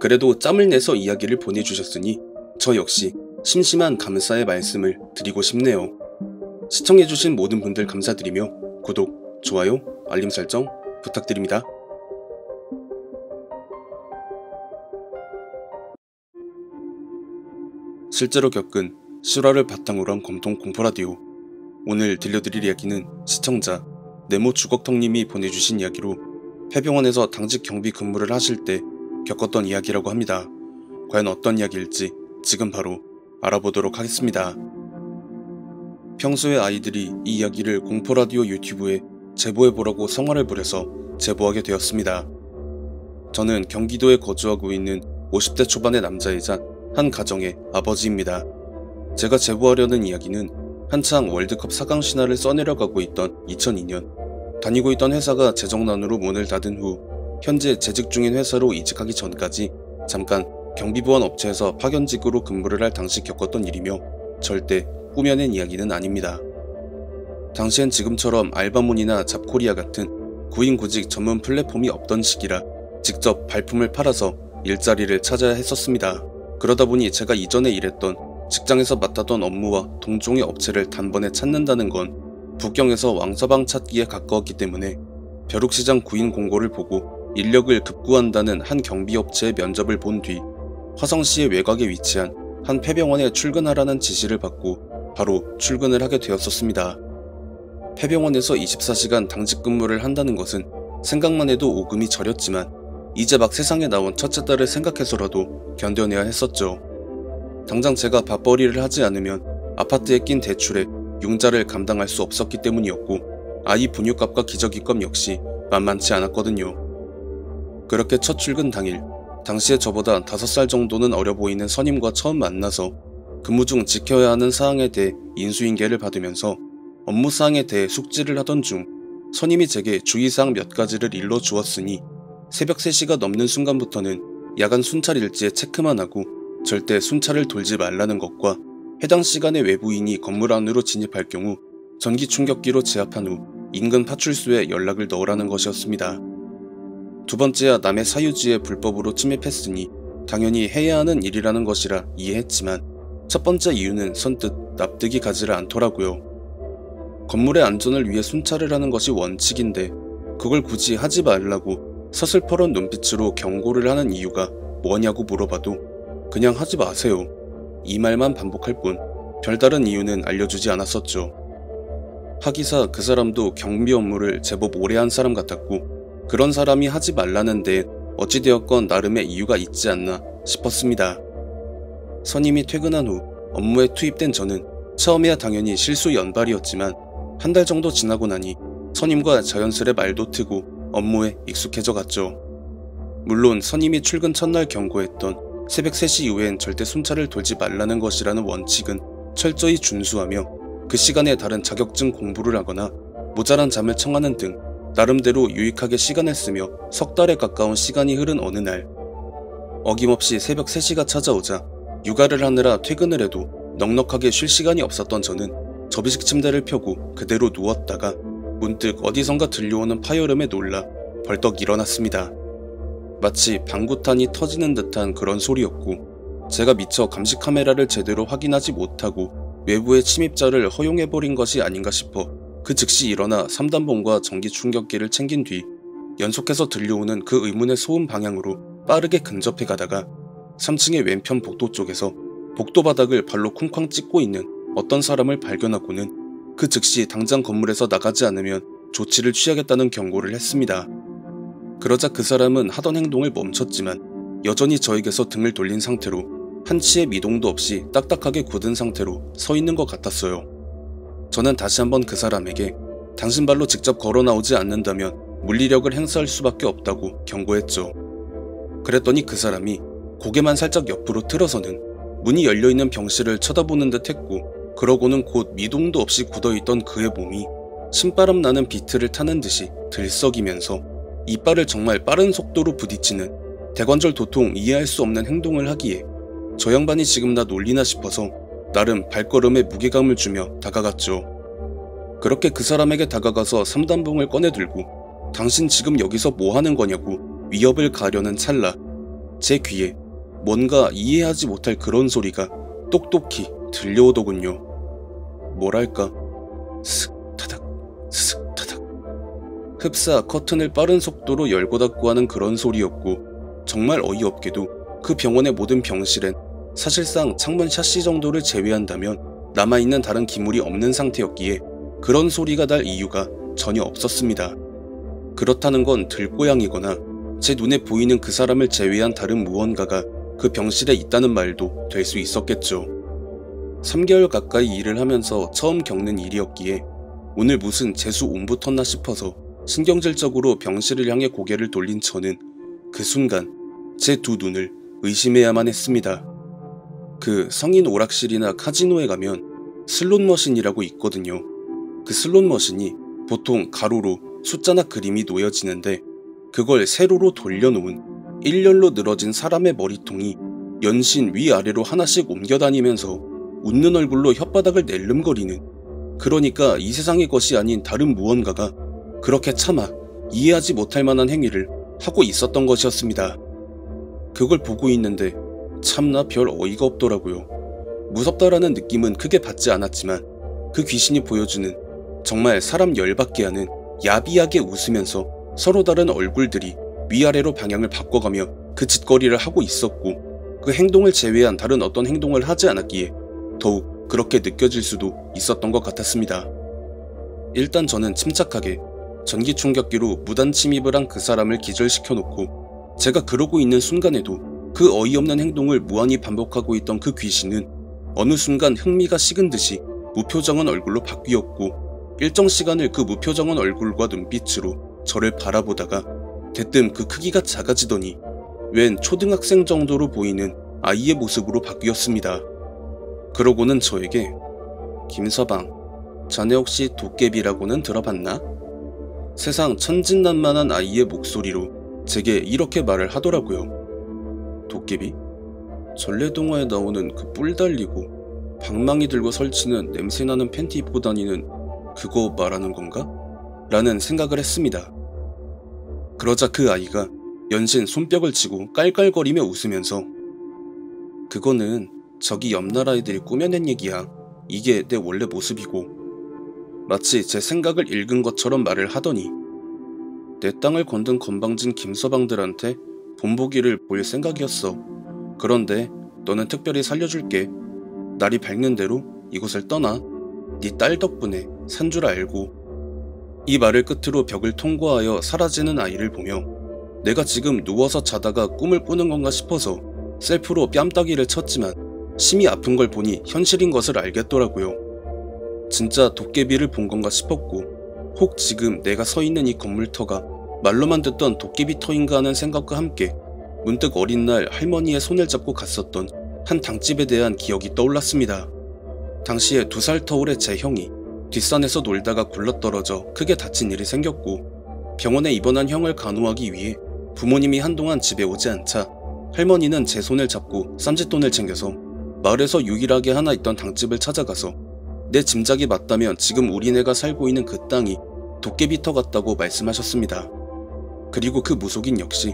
그래도 짬을 내서 이야기를 보내주셨으니 저 역시 심심한 감사의 말씀을 드리고 싶네요. 시청해주신 모든 분들 감사드리며 구독, 좋아요, 알림 설정 부탁드립니다. 실제로 겪은 실화를 바탕으로 한 검통 공포라디오. 오늘 들려드릴 이야기는 시청자 네모 주걱턱님이 보내주신 이야기로 폐병원에서 당직 경비 근무를 하실 때 겪었던 이야기라고 합니다. 과연 어떤 이야기일지 지금 바로 알아보도록 하겠습니다. 평소에 아이들이 이 이야기를 공포라디오 유튜브에 제보해보라고 성화를 부려서 제보하게 되었습니다. 저는 경기도에 거주하고 있는 50대 초반의 남자이자 한 가정의 아버지입니다. 제가 제보하려는 이야기는 한창 월드컵 4강 신화를 써내려가고 있던 2002년 다니고 있던 회사가 재정난으로 문을 닫은 후 현재 재직 중인 회사로 이직하기 전까지 잠깐 경비보안 업체에서 파견직으로 근무를 할 당시 겪었던 일이며 절대 꾸며낸 이야기는 아닙니다. 당시엔 지금처럼 알바몬이나 잡코리아 같은 구인구직 전문 플랫폼이 없던 시기라 직접 발품을 팔아서 일자리를 찾아야 했었습니다. 그러다 보니 제가 이전에 일했던 직장에서 맡았던 업무와 동종의 업체를 단번에 찾는다는 건 북경에서 왕서방 찾기에 가까웠기 때문에 벼룩시장 구인 공고를 보고 인력을 급구한다는 한 경비업체의 면접을 본 뒤 화성시의 외곽에 위치한 한 폐병원에 출근하라는 지시를 받고 바로 출근을 하게 되었었습니다. 폐병원에서 24시간 당직 근무를 한다는 것은 생각만 해도 오금이 저렸지만 이제 막 세상에 나온 첫째 딸을 생각해서라도 견뎌내야 했었죠. 당장 제가 밥벌이를 하지 않으면 아파트에 낀 대출에 융자를 감당할 수 없었기 때문이었고 아이 분유값과 기저귀값 역시 만만치 않았거든요. 그렇게 첫 출근 당일 당시에 저보다 5살 정도는 어려 보이는 선임과 처음 만나서 근무 중 지켜야 하는 사항에 대해 인수인계를 받으면서 업무 사항에 대해 숙지를 하던 중 선임이 제게 주의사항 몇 가지를 일러주었으니 새벽 3시가 넘는 순간부터는 야간 순찰 일지에 체크만 하고 절대 순찰을 돌지 말라는 것과 해당 시간에 외부인이 건물 안으로 진입할 경우 전기 충격기로 제압한 후 인근 파출소에 연락을 넣으라는 것이었습니다. 두 번째야 남의 사유지에 불법으로 침입했으니 당연히 해야 하는 일이라는 것이라 이해했지만 첫 번째 이유는 선뜻 납득이 가지를 않더라고요. 건물의 안전을 위해 순찰을 하는 것이 원칙인데 그걸 굳이 하지 말라고 서슬퍼런 눈빛으로 경고를 하는 이유가 뭐냐고 물어봐도 그냥 하지 마세요. 이 말만 반복할 뿐 별다른 이유는 알려주지 않았었죠. 하기사 그 사람도 경비 업무를 제법 오래 한 사람 같았고 그런 사람이 하지 말라는데 어찌되었건 나름의 이유가 있지 않나 싶었습니다. 선임이 퇴근한 후 업무에 투입된 저는 처음에야 당연히 실수 연발이었지만 한 달 정도 지나고 나니 선임과 자연스레 말도 트고 업무에 익숙해져 갔죠. 물론 선임이 출근 첫날 경고했던 새벽 3시 이후엔 절대 순찰을 돌지 말라는 것이라는 원칙은 철저히 준수하며 그 시간에 다른 자격증 공부를 하거나 모자란 잠을 청하는 등 나름대로 유익하게 시간을 쓰며 석 달에 가까운 시간이 흐른 어느 날 어김없이 새벽 3시가 찾아오자 육아를 하느라 퇴근을 해도 넉넉하게 쉴 시간이 없었던 저는 접이식 침대를 펴고 그대로 누웠다가 문득 어디선가 들려오는 파열음에 놀라 벌떡 일어났습니다. 마치 방구탄이 터지는 듯한 그런 소리였고 제가 미처 감시 카메라를 제대로 확인하지 못하고 외부의 침입자를 허용해버린 것이 아닌가 싶어 그 즉시 일어나 3단봉과 전기 충격기를 챙긴 뒤 연속해서 들려오는 그 의문의 소음 방향으로 빠르게 근접해 가다가 3층의 왼편 복도 쪽에서 복도 바닥을 발로 쿵쾅 찍고 있는 어떤 사람을 발견하고는 그 즉시 당장 건물에서 나가지 않으면 조치를 취하겠다는 경고를 했습니다. 그러자 그 사람은 하던 행동을 멈췄지만 여전히 저에게서 등을 돌린 상태로 한치의 미동도 없이 딱딱하게 굳은 상태로 서 있는 것 같았어요. 저는 다시 한번 그 사람에게 당신 발로 직접 걸어 나오지 않는다면 물리력을 행사할 수밖에 없다고 경고했죠. 그랬더니 그 사람이 고개만 살짝 옆으로 틀어서는 문이 열려있는 병실을 쳐다보는 듯 했고 그러고는 곧 미동도 없이 굳어있던 그의 몸이 신바람 나는 비트를 타는 듯이 들썩이면서 이빨을 정말 빠른 속도로 부딪히는 대관절 도통 이해할 수 없는 행동을 하기에 저 양반이 지금 나 놀리나 싶어서 나름 발걸음에 무게감을 주며 다가갔죠. 그렇게 그 사람에게 다가가서 3단봉을 꺼내들고 당신 지금 여기서 뭐 하는 거냐고 위협을 가려는 찰나 제 귀에 뭔가 이해하지 못할 그런 소리가 똑똑히 들려오더군요. 뭐랄까, 스슥 타닥 스슥 타닥. 흡사 커튼을 빠른 속도로 열고 닫고 하는 그런 소리였고, 정말 어이없게도 그 병원의 모든 병실엔 사실상 창문 샤시 정도를 제외한다면 남아있는 다른 기물이 없는 상태였기에 그런 소리가 날 이유가 전혀 없었습니다. 그렇다는 건 들고양이거나 제 눈에 보이는 그 사람을 제외한 다른 무언가가 그 병실에 있다는 말도 될 수 있었겠죠. 3개월 가까이 일을 하면서 처음 겪는 일이었기에 오늘 무슨 재수 옴부 텄나 싶어서 신경질적으로 병실을 향해 고개를 돌린 저는 그 순간 제 두 눈을 의심해야만 했습니다. 그 성인 오락실이나 카지노에 가면 슬롯머신이라고 있거든요. 그 슬롯머신이 보통 가로로 숫자나 그림이 놓여지는데, 그걸 세로로 돌려놓은 일렬로 늘어진 사람의 머리통이 연신 위아래로 하나씩 옮겨다니면서 웃는 얼굴로 혓바닥을 낼름거리는, 그러니까 이 세상의 것이 아닌 다른 무언가가 그렇게 차마 이해하지 못할 만한 행위를 하고 있었던 것이었습니다. 그걸 보고 있는데 참나 별 어이가 없더라고요. 무섭다라는 느낌은 크게 받지 않았지만 그 귀신이 보여주는 정말 사람 열받게 하는 야비하게 웃으면서 서로 다른 얼굴들이 위아래로 방향을 바꿔가며 그 짓거리를 하고 있었고, 그 행동을 제외한 다른 어떤 행동을 하지 않았기에 더욱 그렇게 느껴질 수도 있었던 것 같았습니다. 일단 저는 침착하게 전기 충격기로 무단 침입을 한 그 사람을 기절시켜놓고, 제가 그러고 있는 순간에도 그 어이없는 행동을 무한히 반복하고 있던 그 귀신은 어느 순간 흥미가 식은 듯이 무표정한 얼굴로 바뀌었고, 일정 시간을 그 무표정한 얼굴과 눈빛으로 저를 바라보다가 대뜸 그 크기가 작아지더니 웬 초등학생 정도로 보이는 아이의 모습으로 바뀌었습니다. 그러고는 저에게 김서방, 자네 혹시 도깨비라고는 들어봤나? 세상 천진난만한 아이의 목소리로 제게 이렇게 말을 하더라고요. 도깨비? 전래동화에 나오는 그 뿔 달리고 방망이 들고 설치는 냄새나는 팬티 입고 다니는 그거 말하는 건가? 라는 생각을 했습니다. 그러자 그 아이가 연신 손뼉을 치고 깔깔거리며 웃으면서 그거는 저기 옆나라 애들이 꾸며낸 얘기야. 이게 내 원래 모습이고, 마치 제 생각을 읽은 것처럼 말을 하더니 내 땅을 건든 건방진 김서방들한테 본보기를 보일 생각이었어. 그런데 너는 특별히 살려줄게. 날이 밝는 대로 이곳을 떠나. 네 딸 덕분에 산 줄 알고. 이 말을 끝으로 벽을 통과하여 사라지는 아이를 보며 내가 지금 누워서 자다가 꿈을 꾸는 건가 싶어서 셀프로 뺨따기를 쳤지만 심이 아픈 걸 보니 현실인 것을 알겠더라고요. 진짜 도깨비를 본 건가 싶었고, 혹 지금 내가 서 있는 이 건물터가 말로만 듣던 도깨비터인가 하는 생각과 함께 문득 어린 날 할머니의 손을 잡고 갔었던 한 당집에 대한 기억이 떠올랐습니다. 당시에 2살 터울의 제 형이 뒷산에서 놀다가 굴러떨어져 크게 다친 일이 생겼고, 병원에 입원한 형을 간호하기 위해 부모님이 한동안 집에 오지 않자 할머니는 제 손을 잡고 쌈짓돈을 챙겨서 마을에서 유일하게 하나 있던 당집을 찾아가서 내 짐작이 맞다면 지금 우리네가 살고 있는 그 땅이 도깨비터 같다고 말씀하셨습니다. 그리고 그 무속인 역시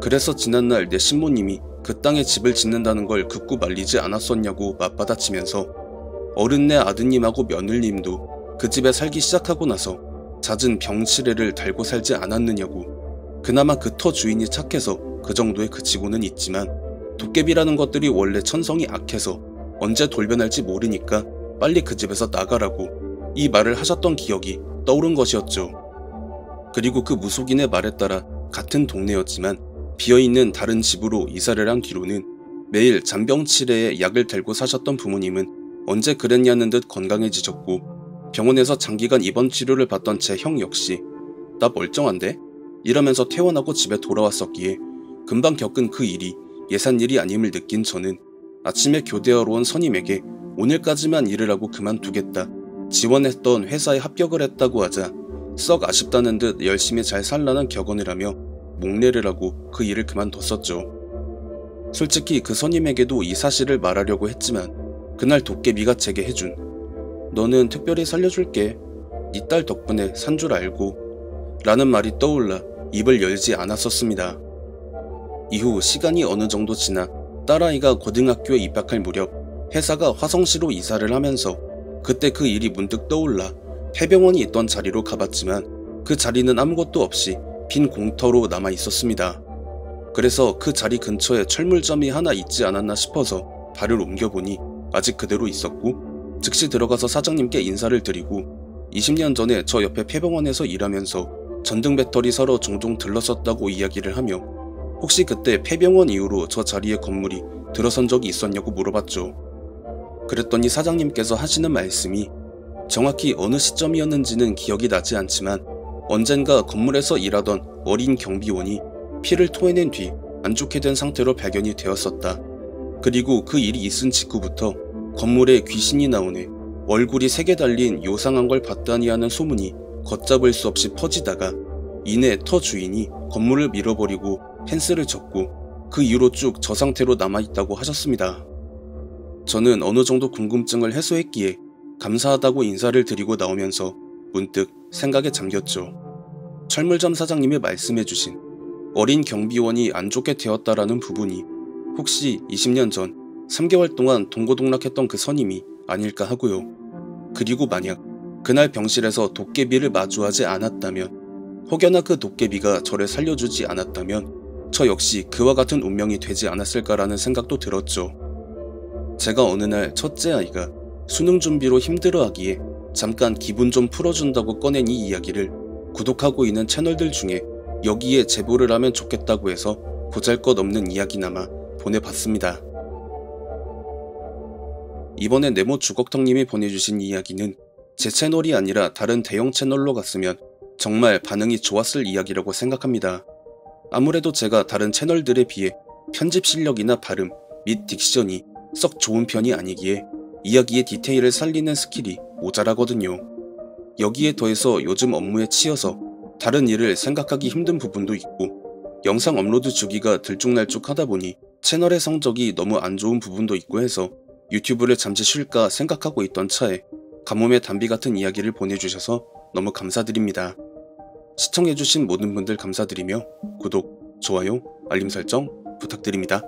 그래서 지난날 내 신모님이 그 땅에 집을 짓는다는 걸 듣고 말리지 않았었냐고 맞받아치면서 어른네 아드님하고 며느님도 그 집에 살기 시작하고 나서 잦은 병치레를 달고 살지 않았느냐고. 그나마 그 터 주인이 착해서 그 정도에 그치고는 있지만 도깨비라는 것들이 원래 천성이 악해서 언제 돌변할지 모르니까 빨리 그 집에서 나가라고 이 말을 하셨던 기억이 떠오른 것이었죠. 그리고 그 무속인의 말에 따라 같은 동네였지만 비어있는 다른 집으로 이사를 한 뒤로는 매일 잔병치레에 약을 달고 사셨던 부모님은 언제 그랬냐는 듯 건강해지셨고, 병원에서 장기간 입원 치료를 받던 제 형 역시 나 멀쩡한데? 이러면서 퇴원하고 집에 돌아왔었기에 금방 겪은 그 일이 예산일이 아님을 느낀 저는 아침에 교대하러 온 선임에게 오늘까지만 일을 하고 그만두겠다, 지원했던 회사에 합격을 했다고 하자 썩 아쉽다는 듯 열심히 잘 살라는 격언을 하며 목례를 하고 그 일을 그만뒀었죠. 솔직히 그 선임에게도 이 사실을 말하려고 했지만 그날 도깨비가 제게 해준 너는 특별히 살려줄게, 네 딸 덕분에 산 줄 알고 라는 말이 떠올라 입을 열지 않았었습니다. 이후 시간이 어느 정도 지나 딸아이가 고등학교에 입학할 무렵 회사가 화성시로 이사를 하면서 그때 그 일이 문득 떠올라 폐병원이 있던 자리로 가봤지만 그 자리는 아무것도 없이 빈 공터로 남아 있었습니다. 그래서 그 자리 근처에 철물점이 하나 있지 않았나 싶어서 발을 옮겨보니 아직 그대로 있었고, 즉시 들어가서 사장님께 인사를 드리고 20년 전에 저 옆에 폐병원에서 일하면서 전등 배터리 사러 종종 들렀었다고 이야기를 하며 혹시 그때 폐병원 이후로 저 자리에 건물이 들어선 적이 있었냐고 물어봤죠. 그랬더니 사장님께서 하시는 말씀이 정확히 어느 시점이었는지는 기억이 나지 않지만 언젠가 건물에서 일하던 어린 경비원이 피를 토해낸 뒤 안 좋게 된 상태로 발견이 되었었다. 그리고 그 일이 있은 직후부터 건물에 귀신이 나오네, 얼굴이 3개 달린 요상한 걸 봤다니 하는 소문이 걷잡을 수 없이 퍼지다가 이내 터 주인이 건물을 밀어버리고 펜스를 쳤고 그 이후로 쭉 저 상태로 남아있다고 하셨습니다. 저는 어느 정도 궁금증을 해소했기에 감사하다고 인사를 드리고 나오면서 문득 생각에 잠겼죠. 철물점 사장님이 말씀해주신 어린 경비원이 안 좋게 되었다라는 부분이 혹시 20년 전 3개월 동안 동고동락했던 그 선임이 아닐까 하고요. 그리고 만약 그날 병실에서 도깨비를 마주하지 않았다면, 혹여나 그 도깨비가 저를 살려주지 않았다면 저 역시 그와 같은 운명이 되지 않았을까라는 생각도 들었죠. 제가 어느 날 첫째 아이가 수능 준비로 힘들어하기에 잠깐 기분 좀 풀어준다고 꺼낸 이 이야기를 구독하고 있는 채널들 중에 여기에 제보를 하면 좋겠다고 해서 보잘것없는 이야기나마 보내봤습니다. 이번에 네모 주걱턱님이 보내주신 이야기는 제 채널이 아니라 다른 대형 채널로 갔으면 정말 반응이 좋았을 이야기라고 생각합니다. 아무래도 제가 다른 채널들에 비해 편집 실력이나 발음 및 딕션이 썩 좋은 편이 아니기에 이야기의 디테일을 살리는 스킬이 모자라거든요. 여기에 더해서 요즘 업무에 치여서 다른 일을 생각하기 힘든 부분도 있고 영상 업로드 주기가 들쭉날쭉 하다 보니 채널의 성적이 너무 안 좋은 부분도 있고 해서 유튜브를 잠시 쉴까 생각하고 있던 차에 가뭄의 단비 같은 이야기를 보내주셔서 너무 감사드립니다. 시청해주신 모든 분들 감사드리며 구독, 좋아요, 알림 설정 부탁드립니다.